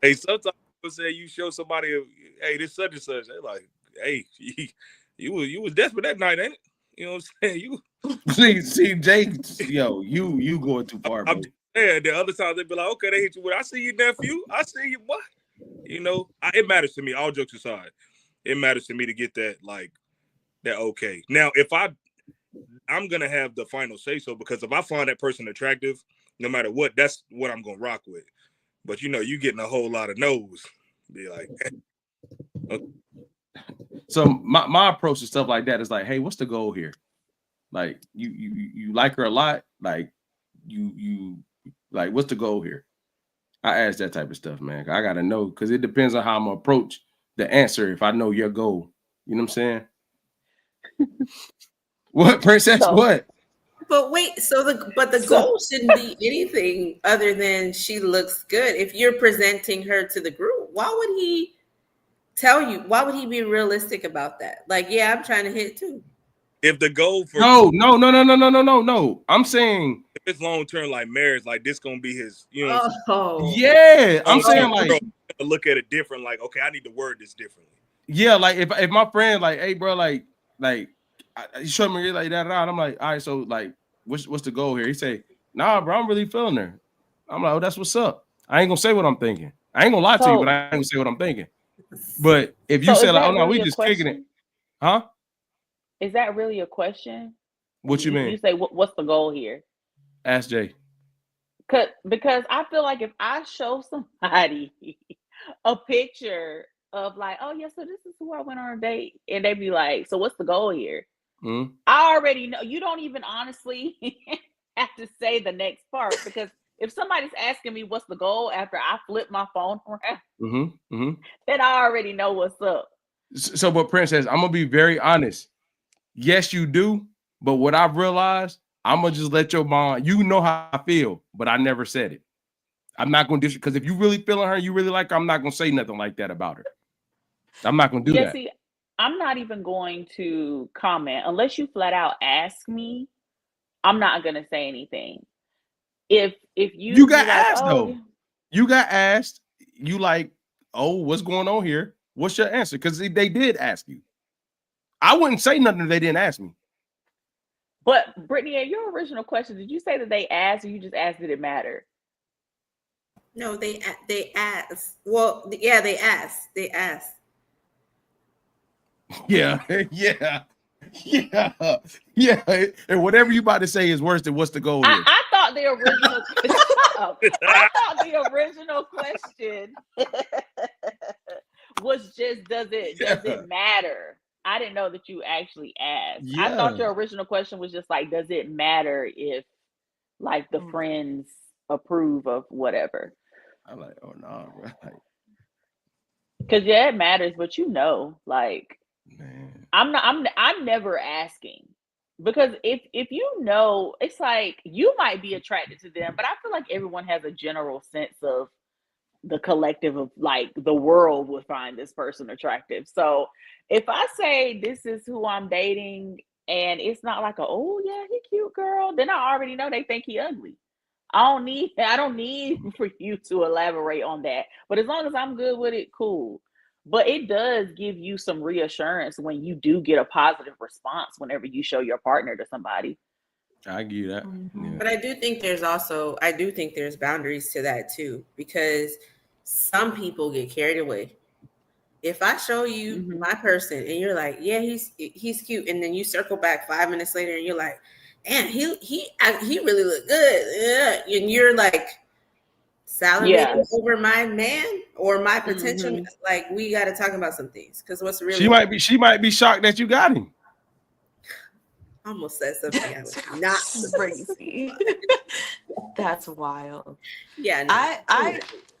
Hey, sometimes people say you show somebody, hey, this such and such. They like, hey, you was desperate that night, ain't it? You know what I'm saying? You see, Jake, yo, you going too far, bro. Yeah, the other times they be like, okay, they hit you with, I see you, nephew. I see you, what? You know, it matters to me. All jokes aside, it matters to me to get that okay. Now, if I'm gonna have the final say so, because if I find that person attractive, no matter what, that's what I'm gonna rock with. But you know, you getting a whole lot of no's. Be like, okay. So my approach to stuff like that is like, hey, what's the goal here? Like you like her a lot, like you like, what's the goal here? I ask that type of stuff, man. I gotta know, because it depends on how I'm gonna approach the answer. If I know your goal, you know what I'm saying? What, princess? So, what? But wait, the goal shouldn't be anything other than she looks good. If you're presenting her to the group, why would he tell you? Why would he be realistic about that? Like, yeah, I'm trying to hit too. If the goal for no. I'm saying if it's long term, like marriage, like this gonna be his, you know. Oh. Yeah, I'm saying like look at it different. Like, okay, I need to word this differently. Yeah, like if my friend like, hey, bro, like he showed me like that, I'm like, all right, so like, what's the goal here? He say, nah, bro, I'm really feeling her. I'm like, oh, that's what's up. I ain't gonna say what I'm thinking. I ain't gonna lie to you, but I ain't gonna say what I'm thinking. But if you say like, oh no, we just kicking it, huh? Is that really a question? What you mean? You say, what's the goal here? Ask Jay. Because I feel like if I show somebody a picture of like, oh yeah, so this is who I went on a date, and they be like, so what's the goal here? Mm-hmm. I already know. You don't even honestly have to say the next part, because if somebody's asking me what's the goal after I flip my phone around, then I already know what's up. So, but Princess, I'm gonna be very honest. Yes, you do. But what I've realized, I'm gonna just let your mom. You know how I feel, but I never said it. I'm not gonna because if you really feeling her, you really like her, I'm not gonna say nothing like that about her. I'm not gonna do that. See, I'm not even going to comment unless you flat out ask me. I'm not gonna say anything. If you got like, asked though, you got asked. You like, oh, what's going on here? What's your answer? Because they did ask you. I wouldn't say nothing if they didn't ask me. But Brittany, your original question, did you say that they asked, or you just asked did it matter? No, they asked. Well, yeah, they asked. They asked. Yeah. And whatever you about to say is worse than what's the goal here. I thought the original question was just does it matter? I didn't know that you actually asked. Yeah. I thought your original question was just like, does it matter if like the friends approve of whatever? I'm like, oh no, bro. Because yeah, it matters, but like, man, I'm never asking, because if you know, it's like you might be attracted to them, but I feel like everyone has a general sense of the collective of like the world would find this person attractive. So if I say this is who I'm dating and it's not like oh yeah, he cute, girl, then I already know they think he ugly. I don't need for you to elaborate on that. But as long as I'm good with it, cool. But it does give you some reassurance when you do get a positive response whenever you show your partner to somebody. I give you that. Mhm. But I do think there's boundaries to that too, because some people get carried away. If I show you my person and you're like, yeah, he's cute, and then you circle back 5 minutes later and you're like, man, he really look good, yeah, and you're like salivating over my man or my potential, like we got to talk about some things, because what's really she might be shocked that you got him. I almost said something I was not crazy. That's wild. Yeah, no.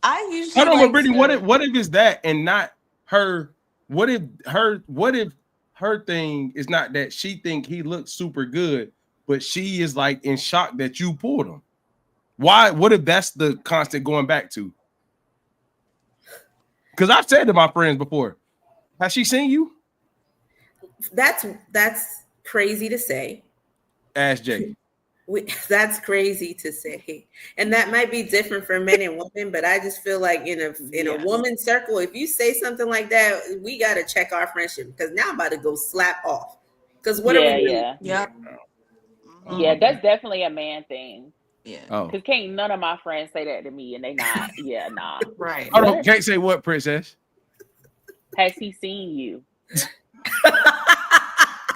I usually Hold on, like Brittany. What if it's that and not her? What if her thing is not that she think he looks super good, but she is like in shock that you pulled him? Why? What if that's the constant going back to? Because I've said to my friends before, has she seen you? That's crazy to say. Ask Jay. That's crazy to say, and that might be different for men and women, but I just feel like in a woman's circle, if you say something like that, we got to check our friendship, because now I'm about to go slap off, because what are we really yeah that's definitely a man thing. Because can't none of my friends say that to me and they not nah. Right. I don't can't say what, princess. Has he seen you?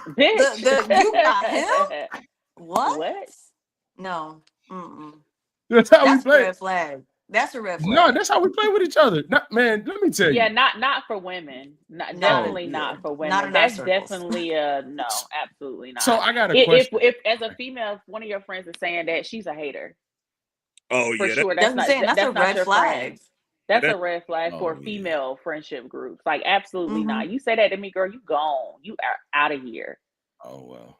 Bitch. You got him? What? No. That's how That's we play. A red flag. That's a red flag. No, that's how we play with each other. Man, let me tell you. Yeah, not for women. Definitely not for women. Not in that's our definitely no, absolutely not. So I got a question. If as a female, if one of your friends is saying that, she's a hater. Oh for yeah, sure. That's a red flag. Friend. That's a red flag for female friendship groups. Like absolutely not. You say that to me, girl, you gone. You are out of here. Oh well.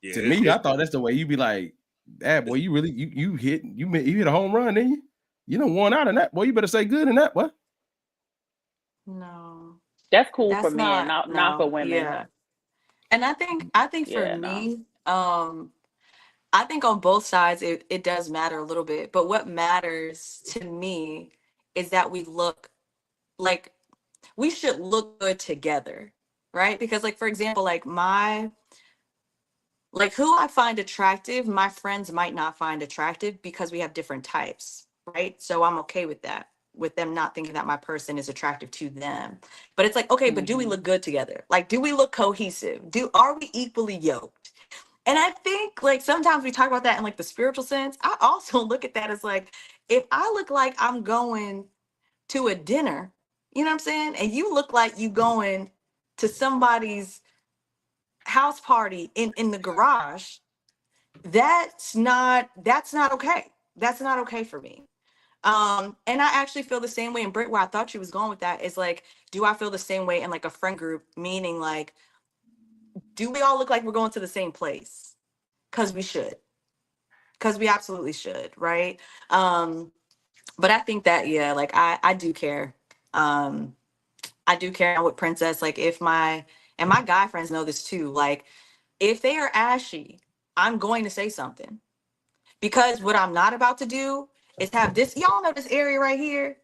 Yeah, to me, I thought that's the way you be like, that boy, you really you hit a home run, didn't you? You don't want out in that, boy. You better say good in that, what? No. That's cool for men, not for women. Yeah. And I think for me, I think on both sides it does matter a little bit. But what matters to me is that we should look good together, right? Because like, for example, like who I find attractive, my friends might not find attractive because we have different types, right? So I'm okay with that, with them not thinking that my person is attractive to them. But it's like, okay, but do we look good together? Like, do we look cohesive? Are we equally yoked? And I think like sometimes we talk about that in like the spiritual sense. I also look at that as like, if I look like I'm going to a dinner, you know what I'm saying? And you look like you going to somebody's house party in the garage, that's not okay. That's not okay for me. And I actually feel the same way. And Britt, where I thought she was going with that is like, do I feel the same way in like a friend group? Meaning like, do we all look like we're going to the same place? Because we should. Because we absolutely should, right? But I think that, yeah, like I do care. I do care with Princess. Like if my guy friends know this too, like if they are ashy, I'm going to say something. Because what I'm not about to do is have this, y'all know this area right here,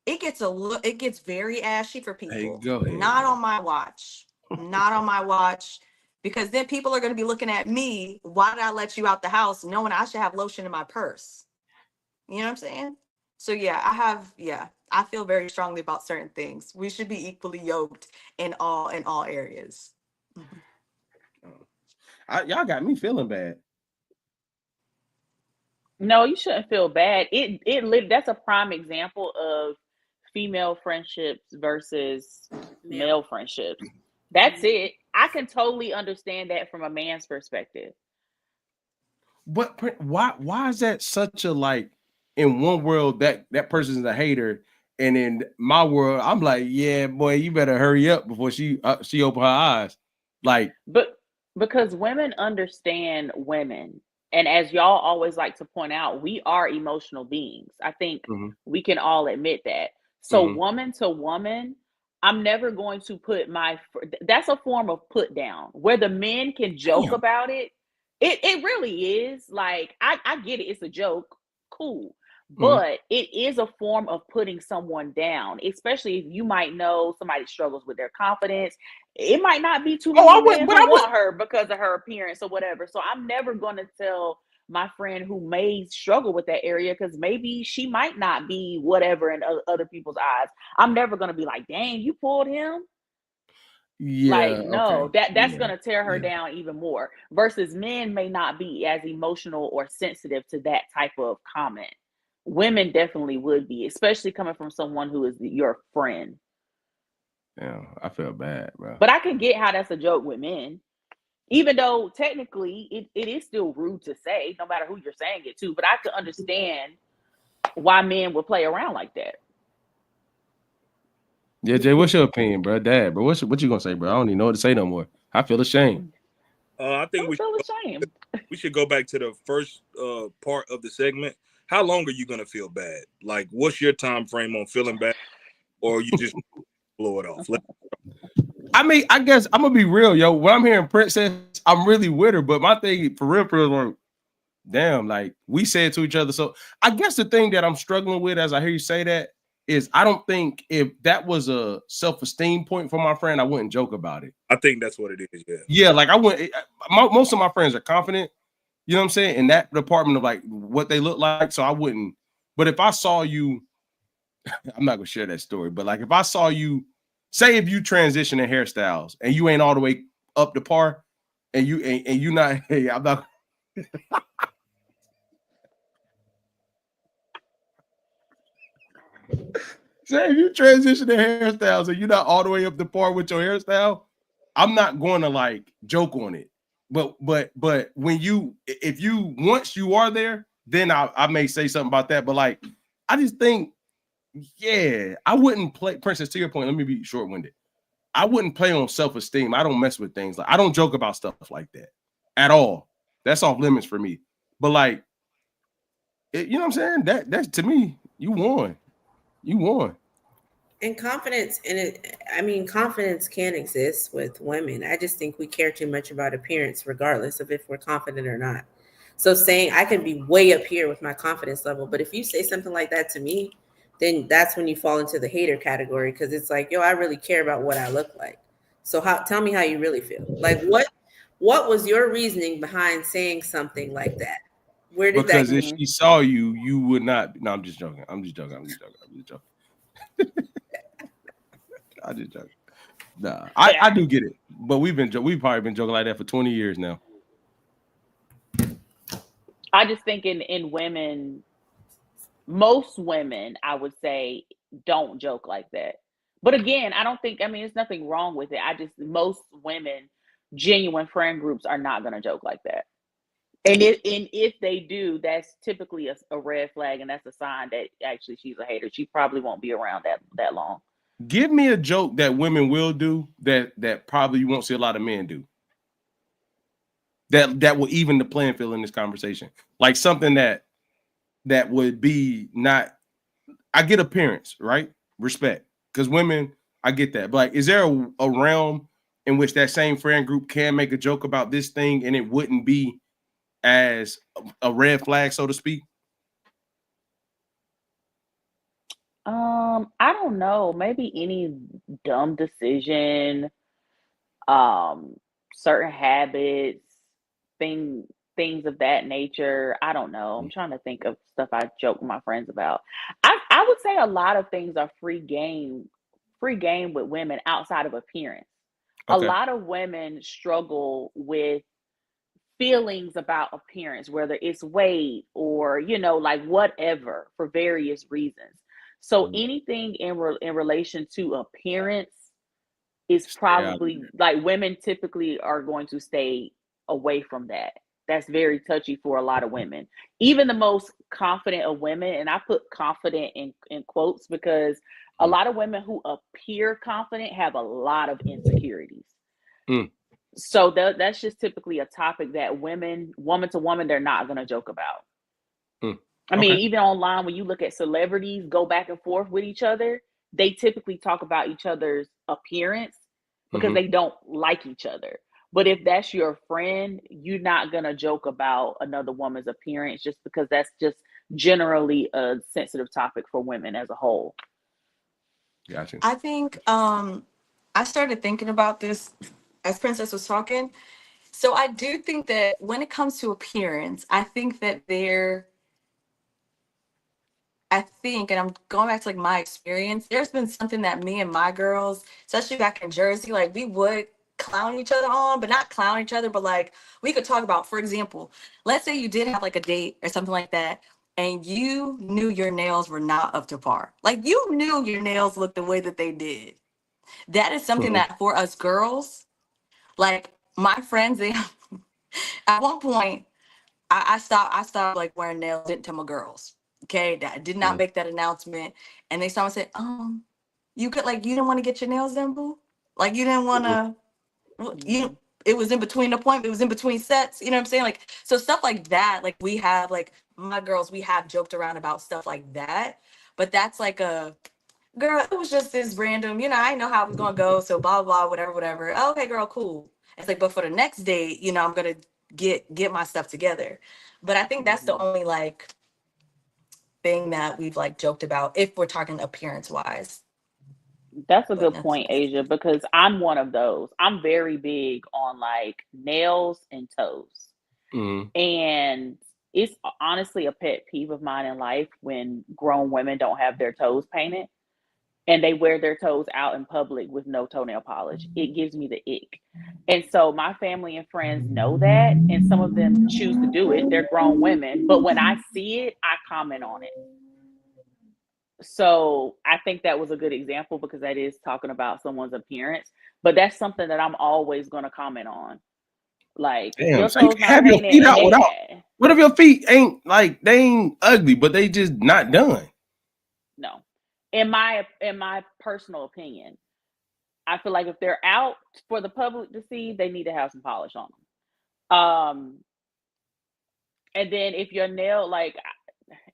it gets very ashy for people. Hey, go ahead. Not on my watch. Not on my watch. Because then people are going to be looking at me, why did I let you out the house knowing I should have lotion in my purse? You know what I'm saying? So yeah, I feel very strongly about certain things. We should be equally yoked in all areas. Y'all got me feeling bad. No, you shouldn't feel bad. That's a prime example of female friendships versus male friendships. That's it. I can totally understand that from a man's perspective. But why is that such a like, in one world that person's a hater, and in my world I'm like, yeah, boy, you better hurry up before she open her eyes. Like, but because women understand women, and as y'all always like to point out, we are emotional beings. I think we can all admit that. So woman to woman, I'm never going to put that's a form of put down where the men can joke about it. It really is. Like, I get it. It's a joke. Cool. But it is a form of putting someone down, especially if you might know somebody struggles with their confidence. It might not be too many men who want her because of her appearance or whatever. So I'm never going to tell my friend who may struggle with that area, because maybe she might not be whatever in other people's eyes. I'm never going to be like, dang, you pulled him. Yeah, like, no, okay. that's going to tear her down even more, versus men may not be as emotional or sensitive to that type of comment. Women definitely would be, especially coming from someone who is your friend. Yeah, I feel bad, bro. But I can get how that's a joke with men. Even though technically it is still rude to say, no matter who you're saying it to, but I could understand why men would play around like that. Yeah, Jay, what's your opinion, bro? Dad, bro, what you gonna say, bro? I don't even know what to say no more. I feel ashamed. I think we should go back to the first part of the segment. How long are you gonna feel bad? Like, what's your time frame on feeling bad, or you just blow it off? I mean, I guess I'm gonna be real, yo. When I'm hearing Princess, I'm really with her, but my thing for real, like, damn, like we said to each other. So I guess the thing that I'm struggling with, as I hear you say that, is I don't think if that was a self-esteem point for my friend, I wouldn't joke about it. I think that's what it is. Yeah. Yeah, like I wouldn't. Most of my friends are confident. You know what I'm saying? In that department of like what they look like. So I wouldn't. But if I saw you, I'm not gonna share that story. But like if I saw you. Say if you transition in hairstyles and you ain't all the way up to par, and you not, hey, I'm not. Say if you transition in hairstyles and you're not all the way up to par with your hairstyle, I'm not going to like joke on it. But when if you once you are there, then I may say something about that. But like, I just think, yeah, I wouldn't play. Princess, to your point, let me be short-winded. I wouldn't play on self-esteem. I don't mess with things like I don't joke about stuff like that at all. That's off limits for me. But like, you know what I'm saying? That's to me, you won. You won. And confidence in it. I mean, confidence can exist with women. I just think we care too much about appearance, regardless of if we're confident or not. So saying I can be way up here with my confidence level, but if you say something like that to me, then that's when you fall into the hater category, because it's like, yo, I really care about what I look like. So tell me how you really feel. Like what was your reasoning behind saying something like that? Where did because that if she saw you, you would not. No, I'm just joking. I'm just joking. I just joking. Nah, I do get it, but we've probably been joking like that for 20 years now. I just think in women, most women, I would say, don't joke like that. But again, I don't think, I mean, there's nothing wrong with it. Most women, genuine friend groups are not going to joke like that. And if they do, that's typically a red flag, and that's a sign that actually she's a hater. She probably won't be around that long. Give me a joke that women will do that probably you won't see a lot of men do. That will even the playing field in this conversation. Like something that would be not. I get appearance, right? Respect, because women, I get that. But like, is there a realm in which that same friend group can make a joke about this thing and it wouldn't be as a red flag, so to speak? I don't know. Maybe any dumb decision, certain habits, things of that nature. I don't know. I'm trying to think of stuff I joke with my friends about. I would say a lot of things are free game with women outside of appearance. Okay. A lot of women struggle with feelings about appearance, whether it's weight or, like whatever, for various reasons. So anything in relation to appearance is probably like women typically are going to stay away from that. That's very touchy for a lot of women. Even the most confident of women, and I put confident in quotes because a lot of women who appear confident have a lot of insecurities. So that's just typically a topic that woman to woman, they're not going to joke about. I mean, even online, when you look at celebrities go back and forth with each other, they typically talk about each other's appearance because they don't like each other. But if that's your friend, you're not gonna joke about another woman's appearance just because that's just generally a sensitive topic for women as a whole. Gotcha. I think I started thinking about this as Princess was talking. So I do think that when it comes to appearance, I think, and I'm going back to like my experience, there's been something that me and my girls, especially back in Jersey, like we would clown each other on, but not clown each other, but like we could talk about, for example, let's say you did have like a date or something like that, and you knew your nails were not up to par. Like you knew your nails looked the way that they did. That is something that for us girls, like my friends, they at one point I stopped like wearing nails to my girls. Okay, I did not make that announcement, and they saw and said, you could like you didn't want to get your nails done, boo. Like you didn't want to. It was in between appointments. It was in between sets. You know what I'm saying? Like so stuff like that. Like we have like my girls, we have joked around about stuff like that. But that's like a girl. It was just this random. I didn't know how it was gonna go. So blah blah whatever. Oh, okay, girl, cool. It's like, but for the next date, I'm gonna get my stuff together. But I think that's the only like thing that we've like joked about if we're talking appearance wise. That's a good point, Asia, because I'm one of those. I'm very big on like nails and toes. And it's honestly a pet peeve of mine in life when grown women don't have their toes painted and they wear their toes out in public with no toenail polish. It gives me the ick. And so my family and friends know that, and some of them choose to do it. They're grown women, but when I see it, I comment on it. So I think that was a good example because that is talking about someone's appearance, but that's something that I'm always going to comment on. Like, damn, your so you toes can not have your painted feet out and without. What if your feet ain't like they ain't ugly, but they just not done? No, in my personal opinion, I feel like if they're out for the public to see, they need to have some polish on them. And then if your nail, like,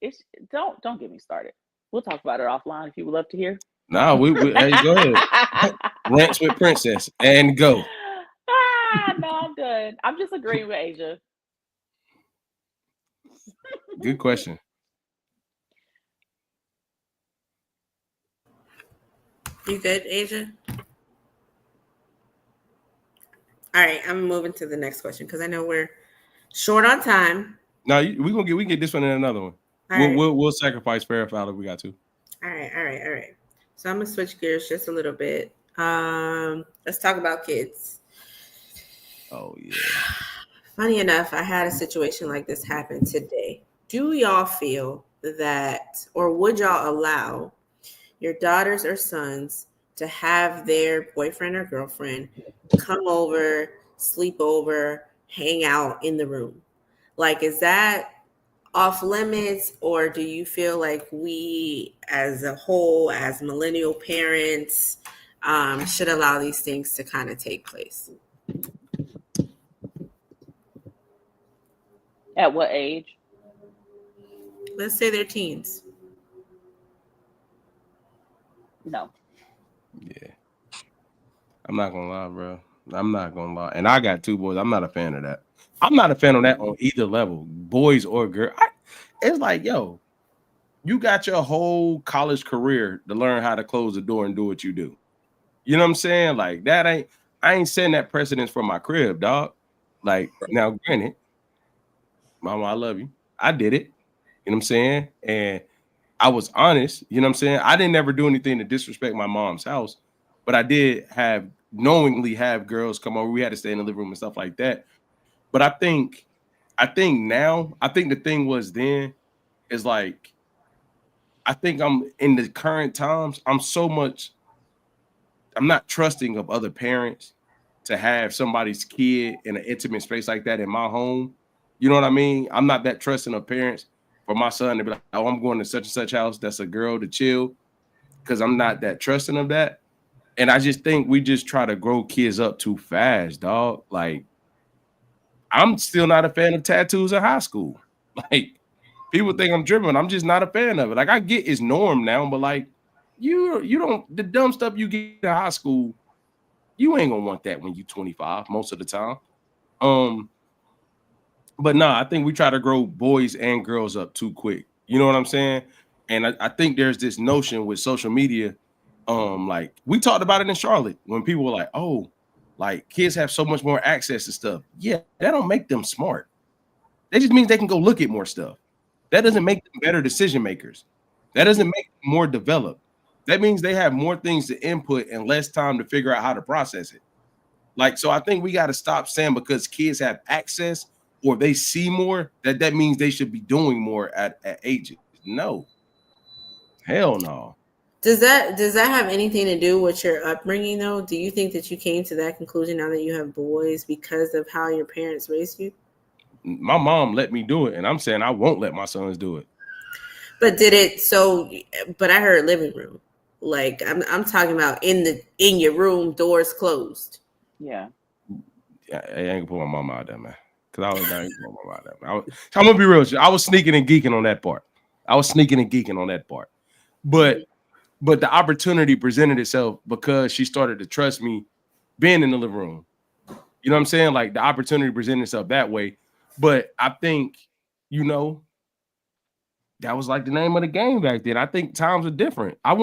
it's don't get me started. We'll talk about it offline if you would love to hear. No, hey, go ahead. Rants with Princess and go. No, I'm good. I'm just agreeing with Asia. Good question. You good, Asia? All right, I'm moving to the next question because I know we're short on time. No, we can get this one and another one. We'll sacrifice fair foul if we got to. All right. So I'm gonna switch gears just a little bit. Let's talk about kids. Oh yeah. Funny enough, I had a situation like this happen today. Do y'all feel that, or would y'all allow your daughters or sons to have their boyfriend or girlfriend come over, sleep over, hang out in the room? Like, is that off limits, or do you feel like we as a whole, as millennial parents, should allow these things to kind of take place? At what age? Let's say they're teens. No. Yeah. I'm not gonna lie, bro. I'm not gonna lie. And I got two boys. I'm not a fan of that. I'm not a fan of that on either level, boys or girl. It's like, yo, you got your whole college career to learn how to close the door and do what you do. You know what I'm saying? Like I ain't setting that precedence for my crib, dog. Like, now, granted, Mama, I love you. I did it. You know what I'm saying? And I was honest. You know what I'm saying? I didn't ever do anything to disrespect my mom's house, but I did knowingly have girls come over. We had to stay in the living room and stuff like that. But I think now, the thing was then is like, I think I'm in the current times, I'm not trusting of other parents to have somebody's kid in an intimate space like that in my home. You know what I mean? I'm not that trusting of parents for my son to be like, oh, I'm going to such and such house that's a girl to chill, because I'm not that trusting of that. And I just think we just try to grow kids up too fast, dog. Like, I'm still not a fan of tattoos in high school. Like, people think I'm driven. I'm just not a fan of it. Like, I get it's norm now, but like, you don't, the dumb stuff you get in high school, you ain't gonna want that when you 25 most of the time. But nah, I think we try to grow boys and girls up too quick. You know what I'm saying? And I think there's this notion with social media. Like we talked about it in Charlotte when people were like, oh, like kids have so much more access to stuff. Yeah, that don't make them smart. That just means they can go look at more stuff. That doesn't make them better decision makers. That doesn't make them more developed. That means they have more things to input and less time to figure out how to process it. Like, so I think we got to stop saying because kids have access or they see more, that means they should be doing more at ages. No. Hell no. Does that have anything to do with your upbringing though? Do you think that you came to that conclusion now that you have boys because of how your parents raised you? My mom let me do it, and I'm saying I won't let my sons do it. But but I heard living room. Like I'm talking about in your room, doors closed. Yeah. I ain't gonna put my mom out there, man. Cause I ain't gonna put my mom out there. I'm gonna be real with you. I was sneaking and geeking on that part. But the opportunity presented itself because she started to trust me being in the living room. You know what I'm saying? Like the opportunity presented itself that way. But I think, that was like the name of the game back then. I think times are different. I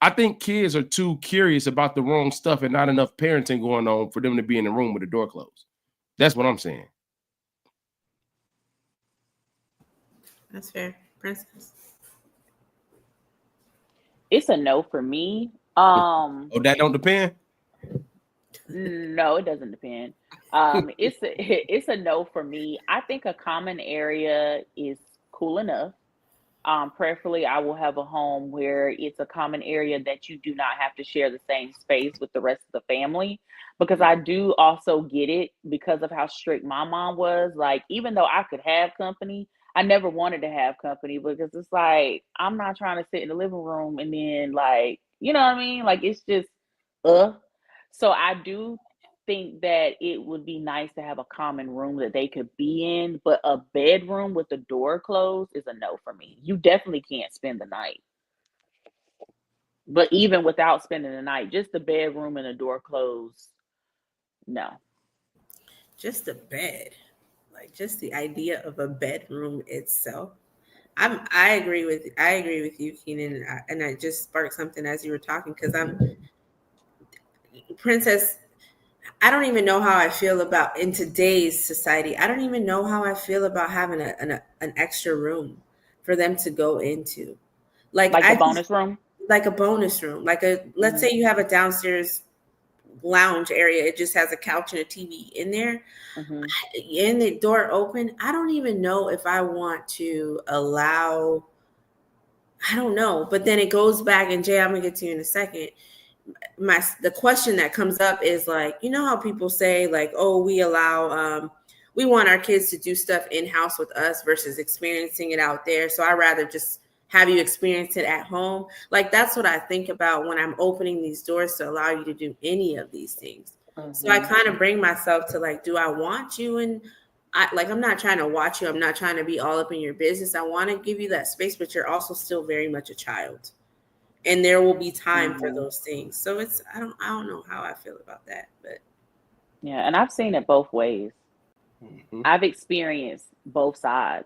think kids are too curious about the wrong stuff and not enough parenting going on for them to be in the room with the door closed. That's what I'm saying. That's fair. Princess. It's a no for me. Oh, that don't depend? No, it doesn't depend. It's a no for me. I think a common area is cool enough. Preferably, I will have a home where it's a common area that you do not have to share the same space with the rest of the family. Because I do also get it because of how strict my mom was. Like, even though I could have company, I never wanted to have company because it's like, I'm not trying to sit in the living room and then like, you know what I mean? Like, it's just, So I do think that it would be nice to have a common room that they could be in, but a bedroom with the door closed is a no for me. You definitely can't spend the night. But even without spending the night, just the bedroom and the door closed, no. Just the bed. Like just the idea of a bedroom itself. I agree with you, Keenan, and I just sparked something as you were talking because Princess. I don't even know how I feel about in today's society. I don't even know how I feel about having an extra room for them to go into, like a bonus room. Like a bonus room, let's say you have a downstairs lounge area. It just has a couch and a TV in there, and the door open. I don't even know if I want to allow. I don't know, but then it goes back, and Jay, I'm gonna get to you in a second. The question that comes up is like, you know how people say like, oh, we want our kids to do stuff in-house with us versus experiencing it out there. So I'd rather just have you experience it at home. Like, that's what I think about when I'm opening these doors to allow you to do any of these things. So I kind of bring myself to like, do I want you? And I'm not trying to watch you. I'm not trying to be all up in your business. I want to give you that space, but you're also still very much a child. And there will be time for those things. So I don't know how I feel about that, but yeah, and I've seen it both ways. I've experienced both sides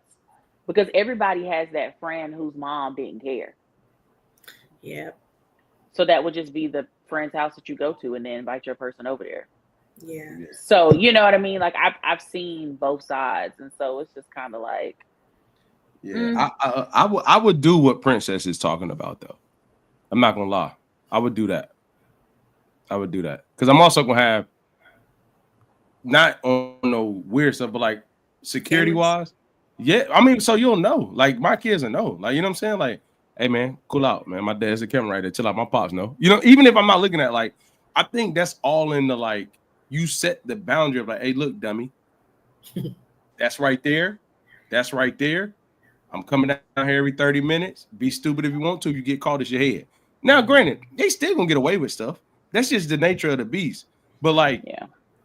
because everybody has that friend whose mom didn't care. Yeah. So that would just be the friend's house that you go to and then invite your person over there. Yeah. So you know what I mean? Like I've seen both sides, and so it's just kind of like, yeah. I would do what Princess is talking about though. I'm not gonna lie. I would do that. Because I'm also gonna have not on no weird stuff, but like security wise. Yeah, I mean, so you'll know. Like my kids will know. Like, you know what I'm saying? Like, hey man, cool out, man. My dad's a camera right there. Chill out. My pops know. You know, even if I'm not looking at like, I think that's all in the like you set the boundary of like, hey, look, dummy. That's right there. I'm coming down here every 30 minutes. Be stupid if you want to. You get caught, it's your head. Now, granted, they still gonna get away with stuff. That's just the nature of the beast. But like,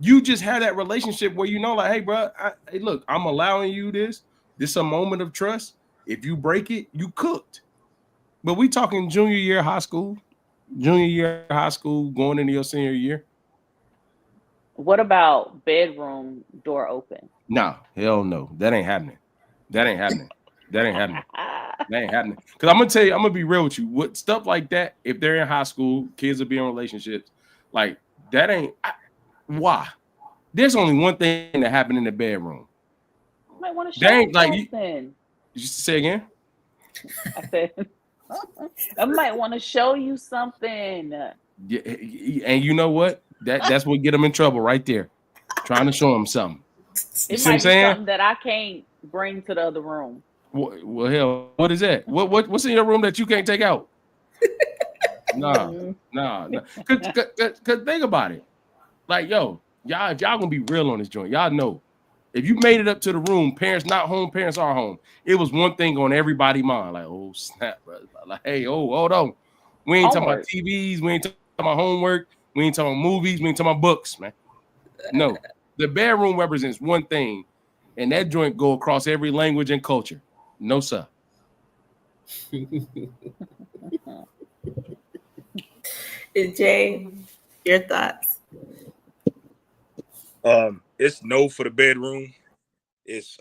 you just have that relationship where you know, like, hey, bro, hey, look, I'm allowing you this. This is a moment of trust. If you break it, you cooked. But we talking junior year high school, going into your senior year. What about bedroom door open? No, hell no. That ain't happening. That ain't happening. That ain't happening. That ain't happening. Because I'm gonna tell you, I'm gonna be real with you. With stuff like that, if they're in high school, kids will be in relationships. Like that ain't why. There's only one thing that happened in the bedroom. You might want to show you something. You say again? I said I might want to show you something. Yeah, and you know what? That's what get them in trouble right there. Trying to show them something. It might be something that I can't bring to the other room. Well, hell, what is that? What's in your room that you can't take out? Nah. Cause think about it. Like, yo, y'all gonna be real on this joint. Y'all know if you made it up to the room, parents not home, parents are home. It was one thing on everybody's mind. Like, oh snap, brother. Like, hey, hold on. We ain't talking about TVs, we ain't talking about homework, we ain't talking about movies, we ain't talking about books, man. No, the bedroom represents one thing, and that joint go across every language and culture. No, sir. Jay, your thoughts? It's no for the bedroom. It's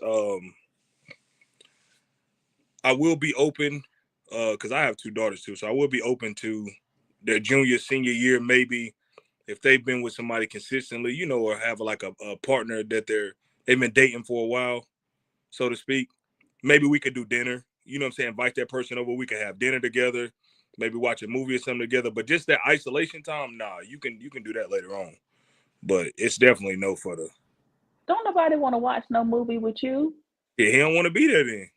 I will be open because I have two daughters too, so I will be open to their junior, senior year, maybe if they've been with somebody consistently, you know, or have like a partner that they've been dating for a while, so to speak. Maybe we could do dinner. You know what I'm saying? Invite that person over. We could have dinner together. Maybe watch a movie or something together. But just that isolation time, nah, you can do that later on. But it's definitely no for the. Don't nobody want to watch no movie with you. Yeah, he don't want to be there then.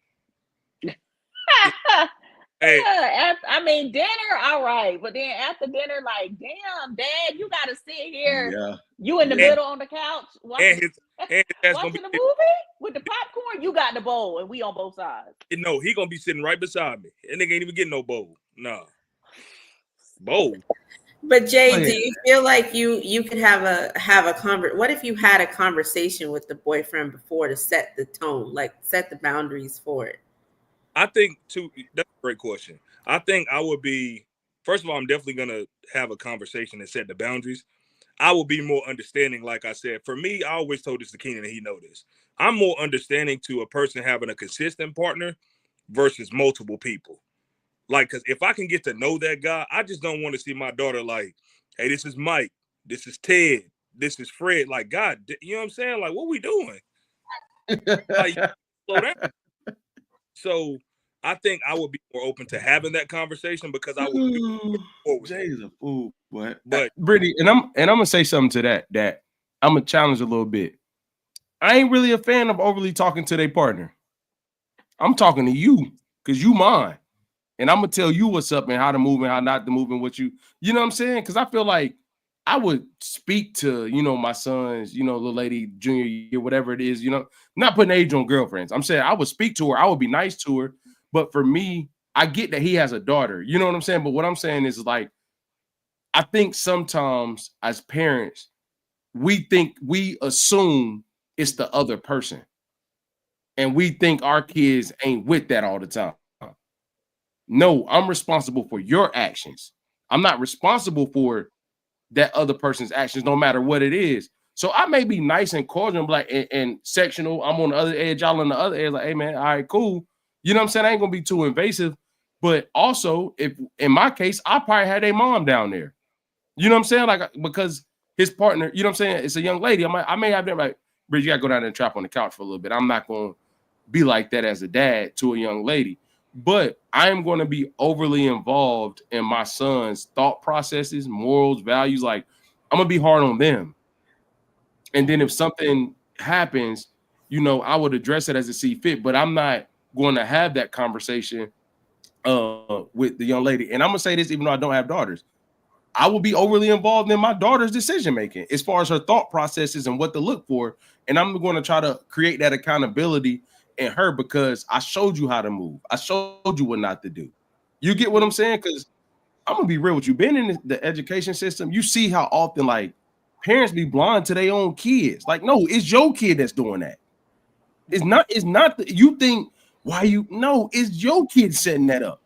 Hey, I mean, dinner, all right, but then after dinner, like, damn, Dad, you gotta sit here. Yeah. You in the middle on the couch watching watching the movie with the popcorn. You got the bowl, and we on both sides. No, he gonna be sitting right beside me. And nigga ain't even getting no bowl. Nah, bowl. But Jay, do you feel like you could have a what if you had a conversation with the boyfriend before to set the tone, like set the boundaries for it? I think too. That's a great question. I think I would be. First of all, I'm definitely gonna have a conversation and set the boundaries. I will be more understanding. Like I said, for me, I always told this to Keenan, and he know this. I'm more understanding to a person having a consistent partner versus multiple people. Like, because if I can get to know that guy, I just don't want to see my daughter like, hey, this is Mike, this is Ted, this is Fred. Like, God, you know what I'm saying? Like, what we doing? Like, slow down. So I think I would be more open to having that conversation because I would. Jay's a fool, but Brittany, and I'm gonna say something to that I'm gonna challenge a little bit. I ain't really a fan of overly talking to their partner. I'm talking to you because you mine. And I'm gonna tell you what's up and how to move and how not to move and what you know what I'm saying? Because I feel like I would speak to, you know, my sons, you know, little lady, junior year, whatever it is, you know, not putting age on girlfriends. I'm saying I would speak to her, I would be nice to her. But for me, I get that he has a daughter, you know what I'm saying? But what I'm saying is like, I think sometimes as parents, we assume it's the other person. And we think our kids ain't with that all the time. No, I'm responsible for your actions. I'm not responsible for that other person's actions, no matter what it is. So I may be nice and cordial, like and sectional. I'm on the other edge, y'all on the other edge. Like, hey man, all right, cool. You know what I'm saying? I ain't gonna be too invasive. But also, if in my case, I probably had a mom down there. You know what I'm saying? Like because his partner, you know what I'm saying? It's a young lady. I may have been like, Bridge, you gotta go down there and trap on the couch for a little bit. I'm not gonna be like that as a dad to a young lady. But I am going to be overly involved in my son's thought processes, morals, values. Like I'm going to be hard on them. And then if something happens, you know, I would address it as it see fit. But I'm not going to have that conversation with the young lady. And I'm going to say this, even though I don't have daughters. I will be overly involved in my daughter's decision making as far as her thought processes and what to look for. And I'm going to try to create that accountability in her because I showed you how to move. I showed you what not to do. You get what I'm saying? Because I'm gonna be real with you. Being in the education system, you see how often like parents be blind to their own kids. Like, no, it's your kid that's doing that. It's not. You think why you no? It's your kid setting that up.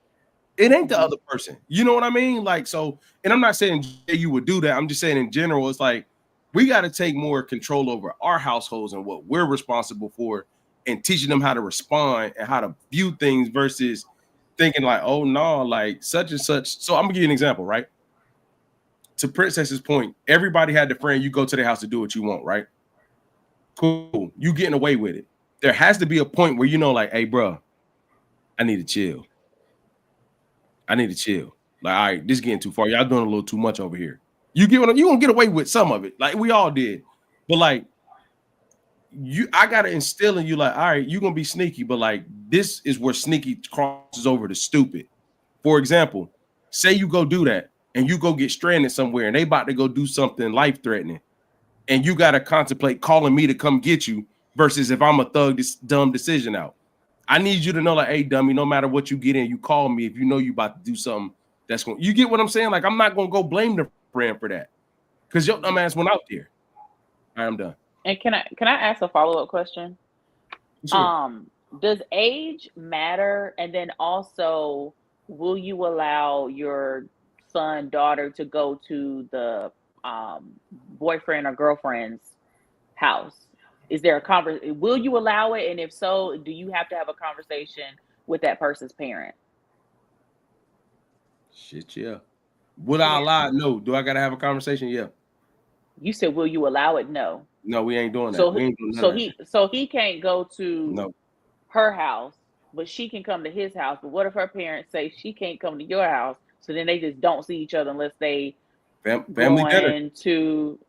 It ain't the other person. You know what I mean? Like, so, and I'm not saying you would do that. I'm just saying in general, it's like we got to take more control over our households and what we're responsible for and teaching them how to respond and how to view things versus thinking like, oh no, like such and such. So I'm gonna give you an example, right? To Princess's point, everybody had the friend you go to their house to do what you want, right? Cool. You getting away with it. There has to be a point where you know, like, hey, bro, I need to chill. I need to chill. Like, all right, this is getting too far. Y'all doing a little too much over here. You gonna get away with some of it, like we all did. But like, I gotta instill in you, like, all right, you're gonna be sneaky, but like, this is where sneaky crosses over to stupid. For example, say you go do that and you go get stranded somewhere and they about to go do something life-threatening, and you gotta contemplate calling me to come get you versus if I'm a thug this dumb decision out. I need you to know, like, hey, dummy, no matter what you get in, you call me if you know you about to do something that's going. You get what I'm saying? Like, I'm not gonna go blame the friend for that because your dumb ass went out there. All right, I'm done. And can I ask a follow-up question? Sure. Does age matter? And then also, will you allow your son, daughter to go to the boyfriend or girlfriend's house? Is there a conversation? Will you allow it? And if so, do you have to have a conversation with that person's parent? Shit, yeah. Would I allow it? No. Do I gotta have a conversation? Yeah. You said, will you allow it? No. No, we ain't doing that. So we ain't doing that. so he can't go to No. her house, but she can come to his house. But what if her parents say she can't come to your house? So then they just don't see each other unless they Family dinner. to.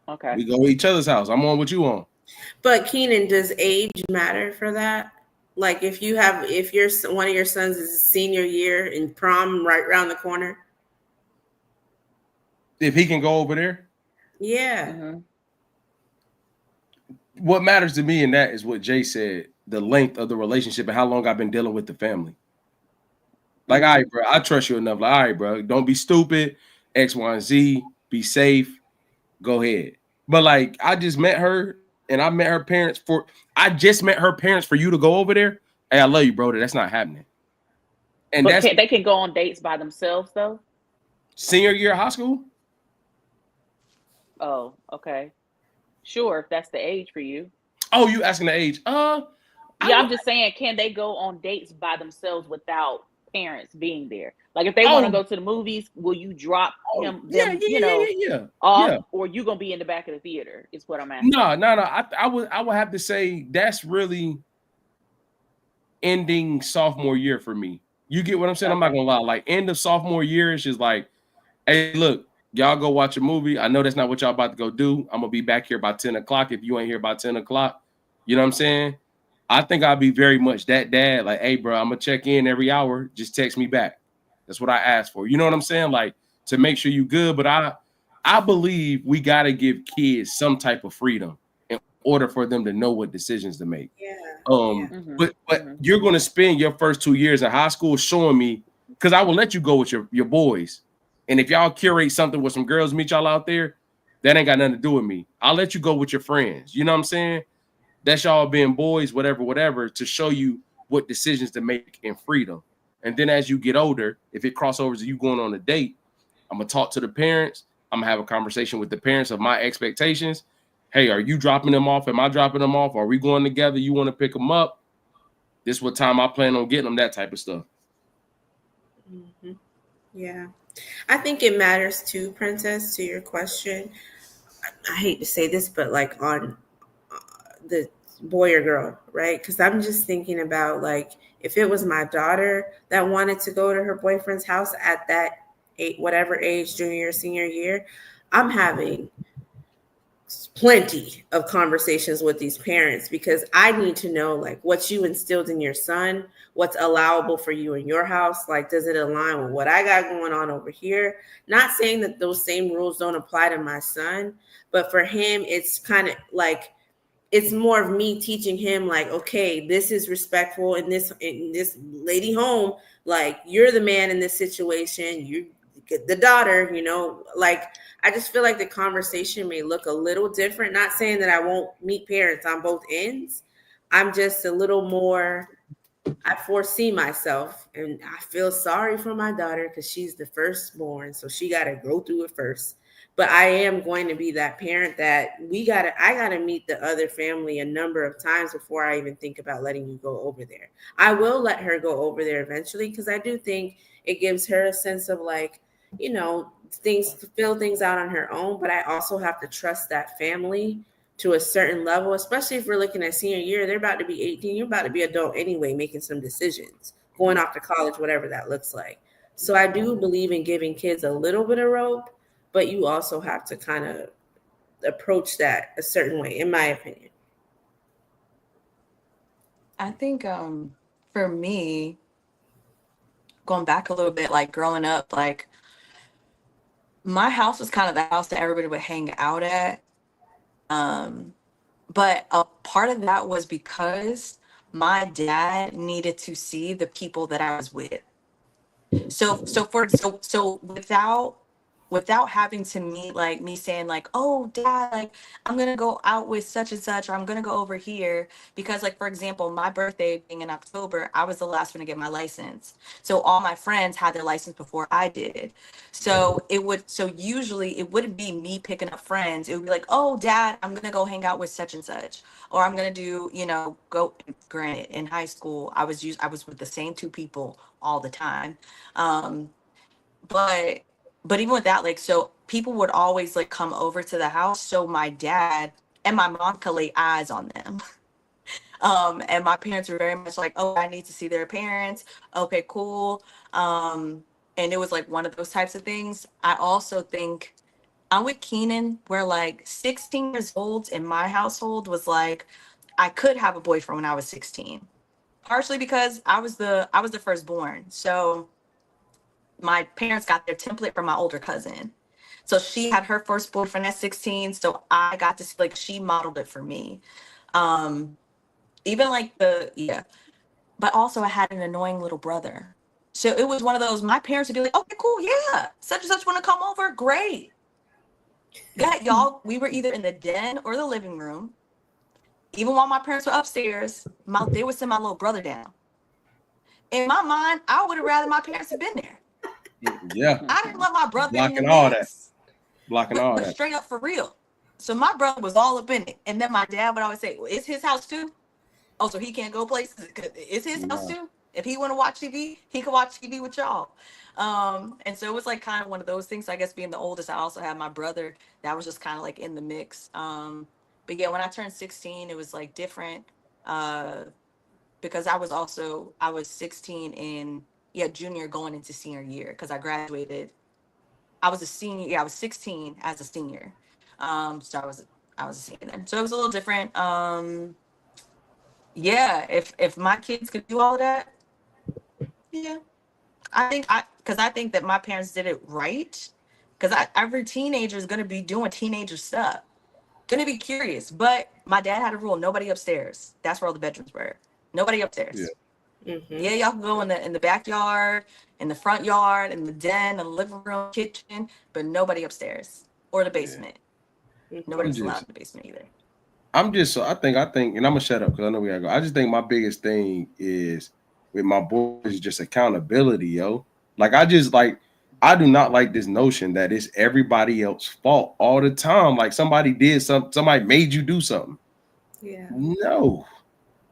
Okay. We go to each other's house. I'm on what you on. But Keenan, does age matter for that? Like if your one of your sons is senior year and prom right around the corner. If he can go over there. Yeah. Mm-hmm. What matters to me in that is what Jay said, the length of the relationship and how long I've been dealing with the family. Like, all right, bro, I trust you enough. Like, all right, bro, don't be stupid. X, Y, and Z. Be safe. Go ahead. But like, I just met her and I met her parents for you to go over there. Hey, I love you, bro. That's not happening. And but they can go on dates by themselves though. Senior year of high school. Oh, okay. Sure, if that's the age for you. Oh, you asking the age? I'm just saying, can they go on dates by themselves without parents being there? Like if they want to go to the omovies, will you drop off, or you gonna be in the back of the theater? Is what I'm asking. No. I would have to say that's really ending sophomore year for me. You get what I'm saying? Okay. I'm not gonna lie. Like end of sophomore year is just like, hey, look, y'all go watch a movie. I know that's not what y'all about to go do. I'm gonna be back here by 10 o'clock. If you ain't here by 10 o'clock, you know what I'm saying? I think I'll be very much that dad. Like, hey, bro, I'm gonna check in every hour. Just text me back. That's what I asked for. You know what I'm saying? Like to make sure you good. But I believe we gotta give kids some type of freedom in order for them to know what decisions to make. Yeah. But you're gonna spend your first 2 years in high school showing me, because I will let you go with your boys. And if y'all curate something with some girls, meet y'all out there, that ain't got nothing to do with me. I'll let you go with your friends. You know what I'm saying? That's y'all being boys, whatever, to show you what decisions to make in freedom. And then as you get older, if it crossovers to you going on a date, I'm going to talk to the parents. I'm going to have a conversation with the parents of my expectations. Hey, are you dropping them off? Am I dropping them off? Are we going together? You want to pick them up? This is what time I plan on getting them, that type of stuff. Mm-hmm. Yeah. I think it matters too, Princess, to your question. I hate to say this, but like on the boy or girl, right? Because I'm just thinking about like if it was my daughter that wanted to go to her boyfriend's house at that whatever age, junior or senior year, I'm having plenty of conversations with these parents because I need to know like what you instilled in your son, what's allowable for you in your house. Like, does it align with what I got going on over here? Not saying that those same rules don't apply to my son, but for him, it's kind of like, it's more of me teaching him like, okay, this is respectful in this lady home. Like you're the man in this situation. You get the daughter, you know, like, I just feel like the conversation may look a little different. Not saying that I won't meet parents on both ends. I'm just a little more I foresee myself, and I feel sorry for my daughter because she's the firstborn, so she got to go through it first. But I am going to be that parent that I gotta meet the other family a number of times before I even think about letting you go over there. I will let her go over there eventually because I do think it gives her a sense of like, things to fill things out on her own. But I also have to trust that family to a certain level, especially if we're looking at senior year. They're about to be 18. You're about to be adult anyway, making some decisions, going off to college, whatever that looks like. So I do believe in giving kids a little bit of rope, but you also have to kind of approach that a certain way, in my opinion. I think for me, going back a little bit, like growing up, like my house was kind of the house that everybody would hang out at. But a part of that was because my dad needed to see the people that I was with. So without having to meet, like me saying like, oh dad, like I'm gonna go out with such and such, or I'm gonna go over here, because like for example, my birthday being in October, I was the last one to get my license. So all my friends had their license before I did. So usually it wouldn't be me picking up friends. It would be like, oh dad, I'm gonna go hang out with such and such, or I'm gonna do, go. Granted, in high school, I was with the same two people all the time. But even with that, like, so people would always like come over to the house, so my dad and my mom could lay eyes on them. And my parents were very much like, oh, I need to see their parents. Okay, cool. And it was like one of those types of things. I also think I'm with Keenan, where like 16 years old in my household was like, I could have a boyfriend when I was 16, partially because I was the firstborn. So my parents got their template from my older cousin. So she had her first boyfriend at 16. So I got to see, like, she modeled it for me. Even like but also I had an annoying little brother. So it was one of those, my parents would be like, okay, cool. Yeah. Such and such want to come over. Great. Yeah, y'all, we were either in the den or the living room. Even while my parents were upstairs, they would send my little brother down. In my mind, I would have rather my parents had been there. Yeah. I didn't want my brother Blocking all that. Blocking all that. Straight up for real. So my brother was all up in it. And then my dad would always say, well, it's his house too. Oh, so he can't go places? It's his house too. If he want to watch TV, he can watch TV with y'all. And so it was like kind of one of those things. I guess being the oldest, I also had my brother that was just kind of like in the mix. But yeah, when I turned 16, it was like different. Because I was 16 in junior going into senior year, because I graduated. I was a senior. Yeah, I was 16 as a senior. So I was a senior then. So it was a little different. Yeah, if my kids could do all of that, yeah, I think that my parents did it right. Because every teenager is gonna be doing teenager stuff, gonna be curious. But my dad had a rule: nobody upstairs. That's where all the bedrooms were. Nobody upstairs. Yeah. Mm-hmm. Yeah, y'all can go in the backyard, in the front yard, in the den, in the living room, kitchen, but nobody upstairs or the basement. Yeah. Nobody's allowed in the basement either. I think, and I'm gonna shut up because I know we gotta go. I just think my biggest thing is with my boys is just accountability, yo. Like I do not like this notion that it's everybody else's fault all the time. Like somebody did something, somebody made you do something. Yeah. No,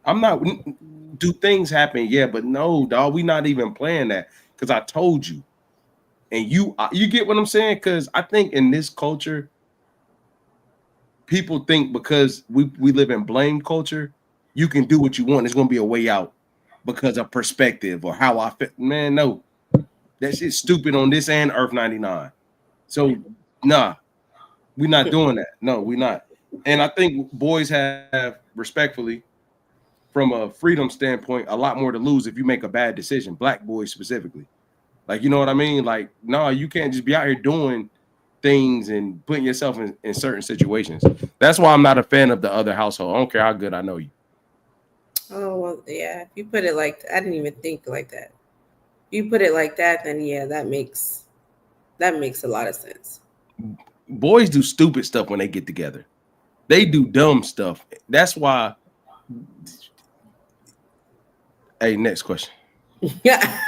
I'm not. Do things happen? Yeah, but no, dog. We not even playing that because I told you, and you get what I'm saying? Because I think in this culture, people think because we live in blame culture, you can do what you want. There's gonna be a way out because of perspective or how I feel. Man, no, that shit's stupid on this and Earth 99. So nah, we're not doing that. No, we're not. And I think boys have respectfully, from a freedom standpoint, a lot more to lose if you make a bad decision. Black boys specifically, like, you know what I mean? Like, no, you can't just be out here doing things and putting yourself in certain situations. That's why I'm not a fan of the other household. I don't care how good I know you. Oh, well, yeah. If you put it like, I didn't even think like that. If you put it like that, then yeah, that makes a lot of sense. Boys do stupid stuff when they get together. They do dumb stuff. That's why Hey, next question. Yeah.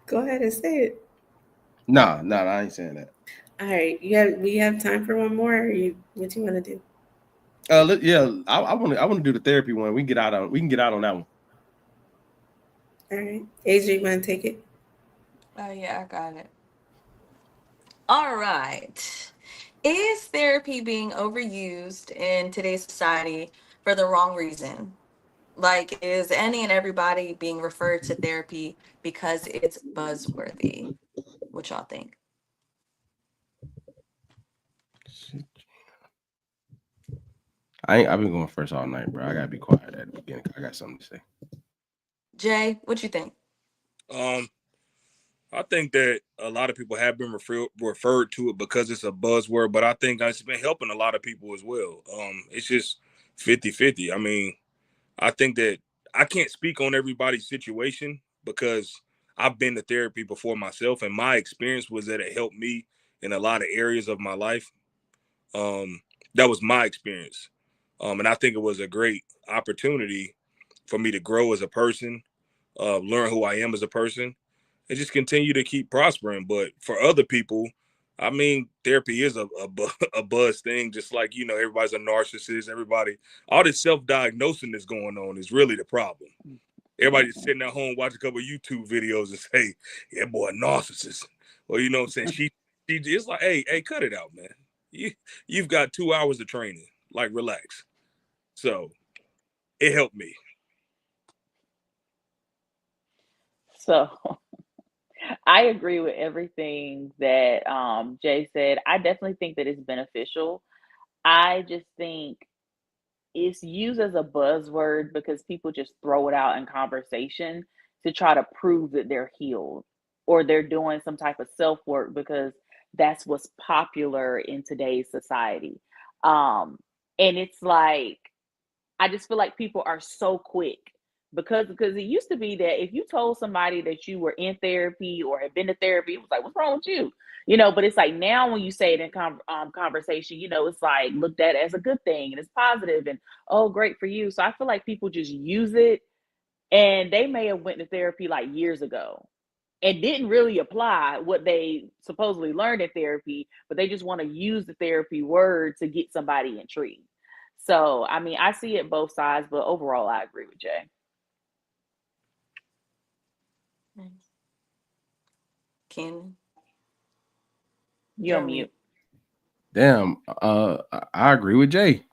Go ahead and say it. Nah, I ain't saying that. All right. We have time for one more. Or what do you want to do? Yeah, I want to do the therapy one. We can get out on that one. All right. AJ, you want to take it? Oh, yeah, I got it. All right. Is therapy being overused in today's society for the wrong reason? Like, is any and everybody being referred to therapy because it's buzzworthy? What y'all think? I've been going first all night, bro. I gotta be quiet at the beginning. I got something to say. Jay, what you think? I think that a lot of people have been referred to it because it's a buzzword, but I think it's been helping a lot of people as well. It's just 50-50. I mean, I think that I can't speak on everybody's situation because I've been to therapy before myself, and my experience was that it helped me in a lot of areas of my life. That was my experience. And I think it was a great opportunity for me to grow as a person, learn who I am as a person, and just continue to keep prospering. But for other people, I mean, therapy is a buzz thing, just like, everybody's a narcissist. All this self-diagnosing that's going on is really the problem. Everybody's sitting at home, watch a couple of YouTube videos and say, yeah, boy, narcissist. Or, you know what I'm saying? She it's like, hey, cut it out, man. You've got 2 hours of training. Like, relax. So it helped me. So I agree with everything that Jay said. I definitely think that it's beneficial. I just think it's used as a buzzword because people just throw it out in conversation to try to prove that they're healed or they're doing some type of self work because that's what's popular in today's society. And it's like, I just feel like people are so quick because it used to be that if you told somebody that you were in therapy or had been to therapy, it was like, what's wrong with you? But it's like now when you say it in conversation, it's like looked at as a good thing and it's positive and, oh, great for you. So I feel like people just use it, and they may have went to therapy like years ago and didn't really apply what they supposedly learned in therapy, but they just want to use the therapy word to get somebody intrigued. So, I mean, I see it both sides, but overall, I agree with Jay. Ken? You're on mute. Damn, I agree with Jay.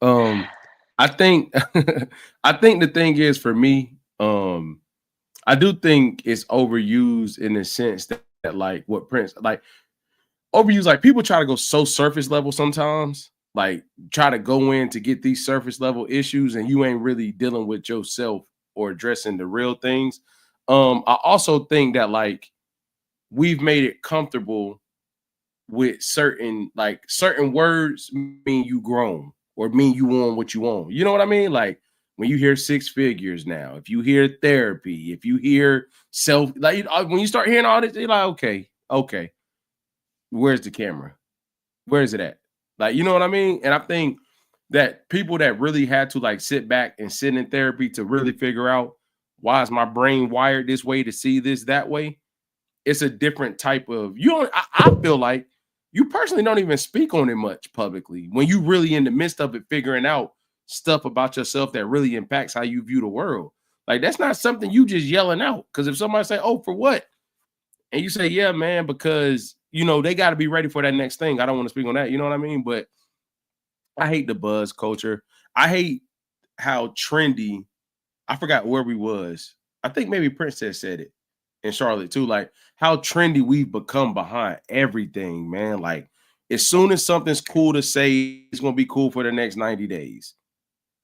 I think the thing is for me, I do think it's overused in the sense that like what Prince like overused, like people try to go so surface level sometimes, like try to go in to get these surface level issues, and you ain't really dealing with yourself or addressing the real things. I also think that like we've made it comfortable with certain words mean you grown or mean you on what you want. You know what I mean? Like when you hear 6 figures now, if you hear therapy, if you hear self, like when you start hearing all this, you're like, okay, where's the camera? Where is it at? Like, you know what I mean? And I think that people that really had to like sit back and sit in therapy to really figure out why is my brain wired this way to see this that way, it's a different type of I feel like you personally don't even speak on it much publicly when you really in the midst of it figuring out stuff about yourself that really impacts how you view the world. Like that's not something you just yelling out, because if somebody say, oh, for what? And you say, yeah, man, because they got to be ready for that next thing. I don't want to speak on that, you know what I mean? But I hate the buzz culture. I hate how trendy, I forgot where we was. I think maybe Princess said it in Charlotte too, like how trendy we've become behind everything, man. Like as soon as something's cool to say, it's gonna be cool for the next 90 days.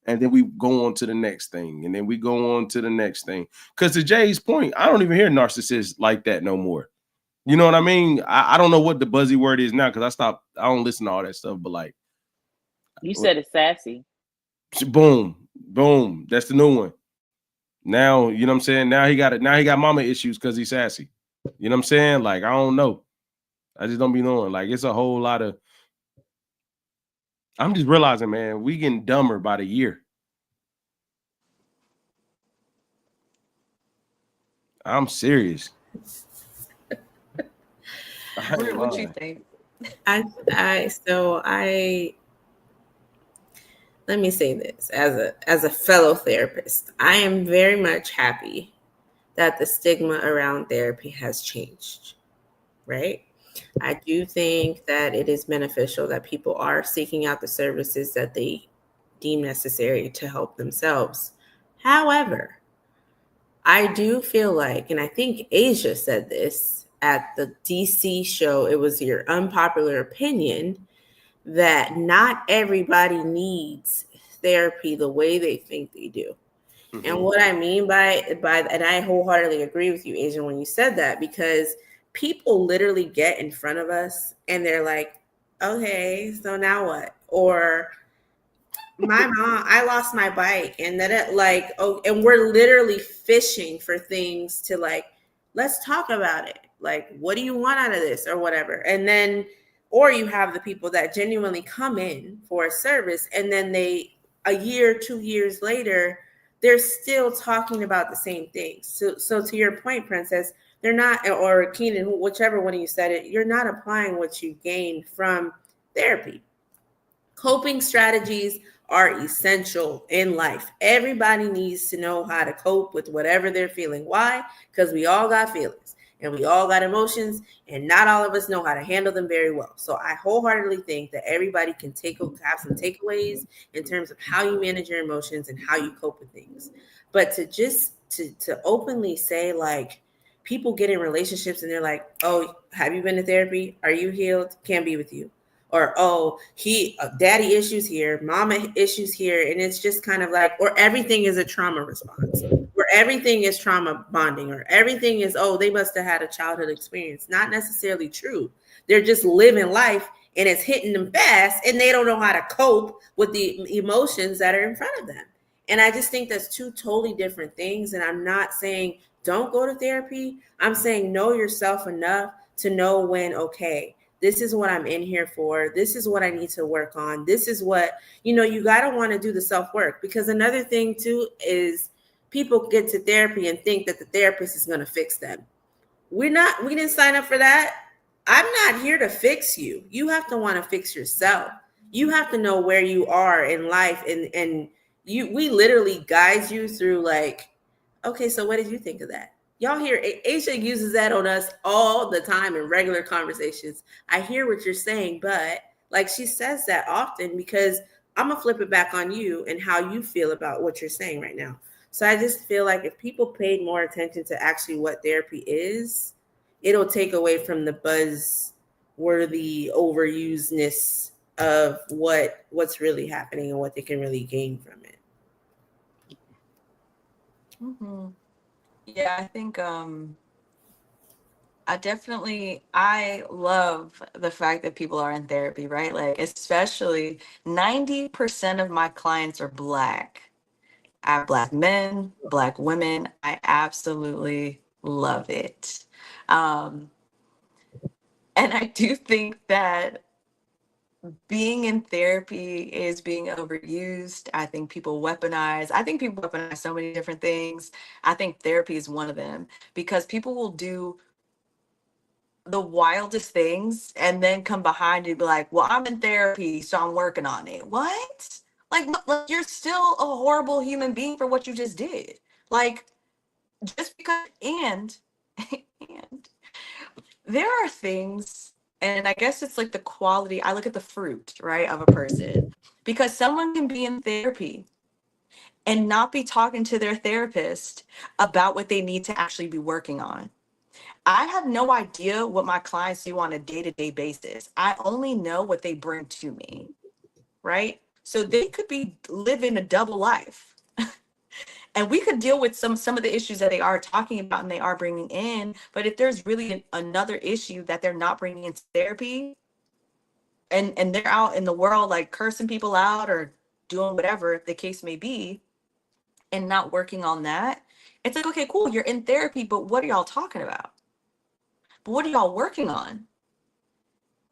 And then we go on to the next thing, and then we go on to the next thing. Because to Jay's point, I don't even hear narcissists like that no more. You know what I mean? I don't know what the buzzy word is now because I don't listen to all that stuff, but like You said it's sassy. boom, that's the new one. Now, you know what I'm saying? Now he got mama issues because he's sassy. You know what I'm saying? Like, I don't know. I just don't be knowing. Like, it's a whole lot of. I'm just realizing, man, we getting dumber by the year. I'm serious. I ain't What you lying. think? I let me say this as a fellow therapist. I am very much happy that the stigma around therapy has changed, right? I do think that it is beneficial that people are seeking out the services that they deem necessary to help themselves. However, I do feel like, and I think Asia said this at the DC show, it was your unpopular opinion that not everybody needs therapy the way they think they do. And Mhm. what I mean by and I wholeheartedly agree with you, Asian, when you said that, because people literally get in front of us and they're like, okay, so now what? Or my mom, I lost my bike, and then it like, oh, and we're literally fishing for things to like, let's talk about it. Like, what do you want out of this or whatever? And then, or you have the people that genuinely come in for a service, and then they, a year, 2 years later, they're still talking about the same things. So to your point, Princess, they're not, or Keenan, whichever one of you said it, you're not applying what you gained from therapy. Coping strategies are essential in life. Everybody needs to know how to cope with whatever they're feeling. Why? Because we all got feelings and we all got emotions, and not all of us know how to handle them very well. So I wholeheartedly think that everybody can have some takeaways in terms of how you manage your emotions and how you cope with things. But to just to openly say, like, people get in relationships and they're like, "Oh, have you been to therapy? Are you healed? Can't be with you." Or, oh, he daddy issues here, mama issues here, and it's just kind of like, or everything is a trauma response, or everything is trauma bonding, or everything is, oh, they must have had a childhood experience. Not necessarily true. They're just living life and it's hitting them fast, and they don't know how to cope with the emotions that are in front of them. And I just think that's two totally different things. And I'm not saying don't go to therapy. I'm saying know yourself enough to know when, okay, this is what I'm in here for. This is what I need to work on. This is what, you got to want to do the self work. Because another thing too is people get to therapy and think that the therapist is going to fix them. We didn't sign up for that. I'm not here to fix you. You have to want to fix yourself. You have to know where you are in life, and we literally guide you through, like, okay, so what did you think of that? Y'all hear Asia uses that on us all the time in regular conversations. I hear what you're saying, but like, she says that often because I'm gonna flip it back on you and how you feel about what you're saying right now. So I just feel like if people paid more attention to actually what therapy is, it'll take away from the buzz-worthy overusedness of what's really happening and what they can really gain from it. Mm-hmm. Yeah, I think I love the fact that people are in therapy, right? Like, especially 90% of my clients are Black. I have Black men, Black women. I absolutely love it. Um, and I do think that being in therapy is being overused. I think people weaponize so many different things. I think therapy is one of them, because people will do the wildest things and then come behind you and be like, well, I'm in therapy, so I'm working on it. What? Like, you're still a horrible human being for what you just did. Like, just because, and and there are things, and I guess it's like the quality. I look at the fruit, right, of a person, because someone can be in therapy and not be talking to their therapist about what they need to actually be working on. I have no idea what my clients do on a day-to-day basis. I only know what they bring to me, right? So they could be living a double life. And we could deal with some of the issues that they are talking about and they are bringing in. But if there's really another issue that they're not bringing into therapy, and they're out in the world like cursing people out or doing whatever the case may be, and not working on that, it's like, okay, cool, you're in therapy, but what are y'all talking about? But what are y'all working on?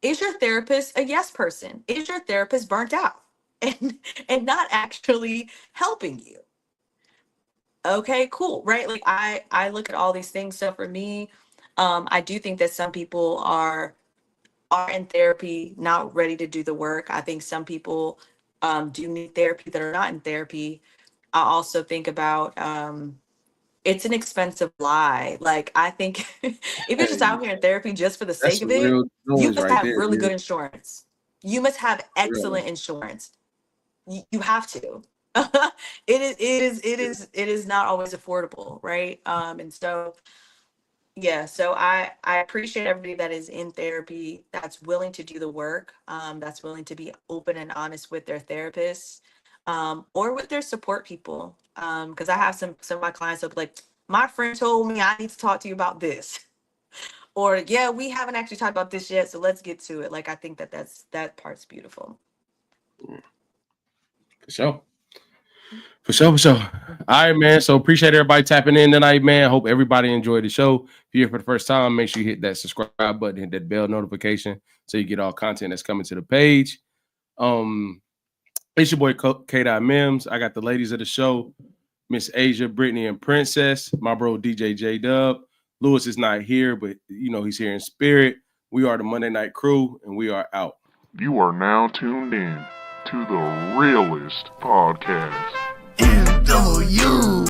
Is your therapist a yes person? Is your therapist burnt out and not actually helping you? okay, cool, right? Like I look at all these things. So for me, I do think that some people are in therapy, not ready to do the work. I think some people do need therapy that are not in therapy. I also think about it's an expensive lie. Like I think if you're just Hey, out here in therapy just for the that's sake of some it, real you noise must right have there, really dude. good insurance. You must have Really. excellent insurance. You have to. It is not always affordable, right? And so yeah, so I appreciate everybody that is in therapy, that's willing to do the work, that's willing to be open and honest with their therapists, or with their support people. Because I have some of my clients that be like, my friend told me I need to talk to you about this, or yeah, we haven't actually talked about this yet, so let's get to it. Like I think that part's beautiful. For sure. For sure, for sure. All right, man. So appreciate everybody tapping in tonight, man. Hope everybody enjoyed the show. If you're here for the first time, make sure you hit that subscribe button, hit that bell notification so you get all content that's coming to the page. It's your boy K. Mims. I got the ladies of the show, Miss Asia, Brittany, and Princess. My bro DJ J Dub. Lewis is not here, but you know he's here in spirit. We are the Monday Night Crew, and we are out. You are now tuned in to the realest podcast. MW.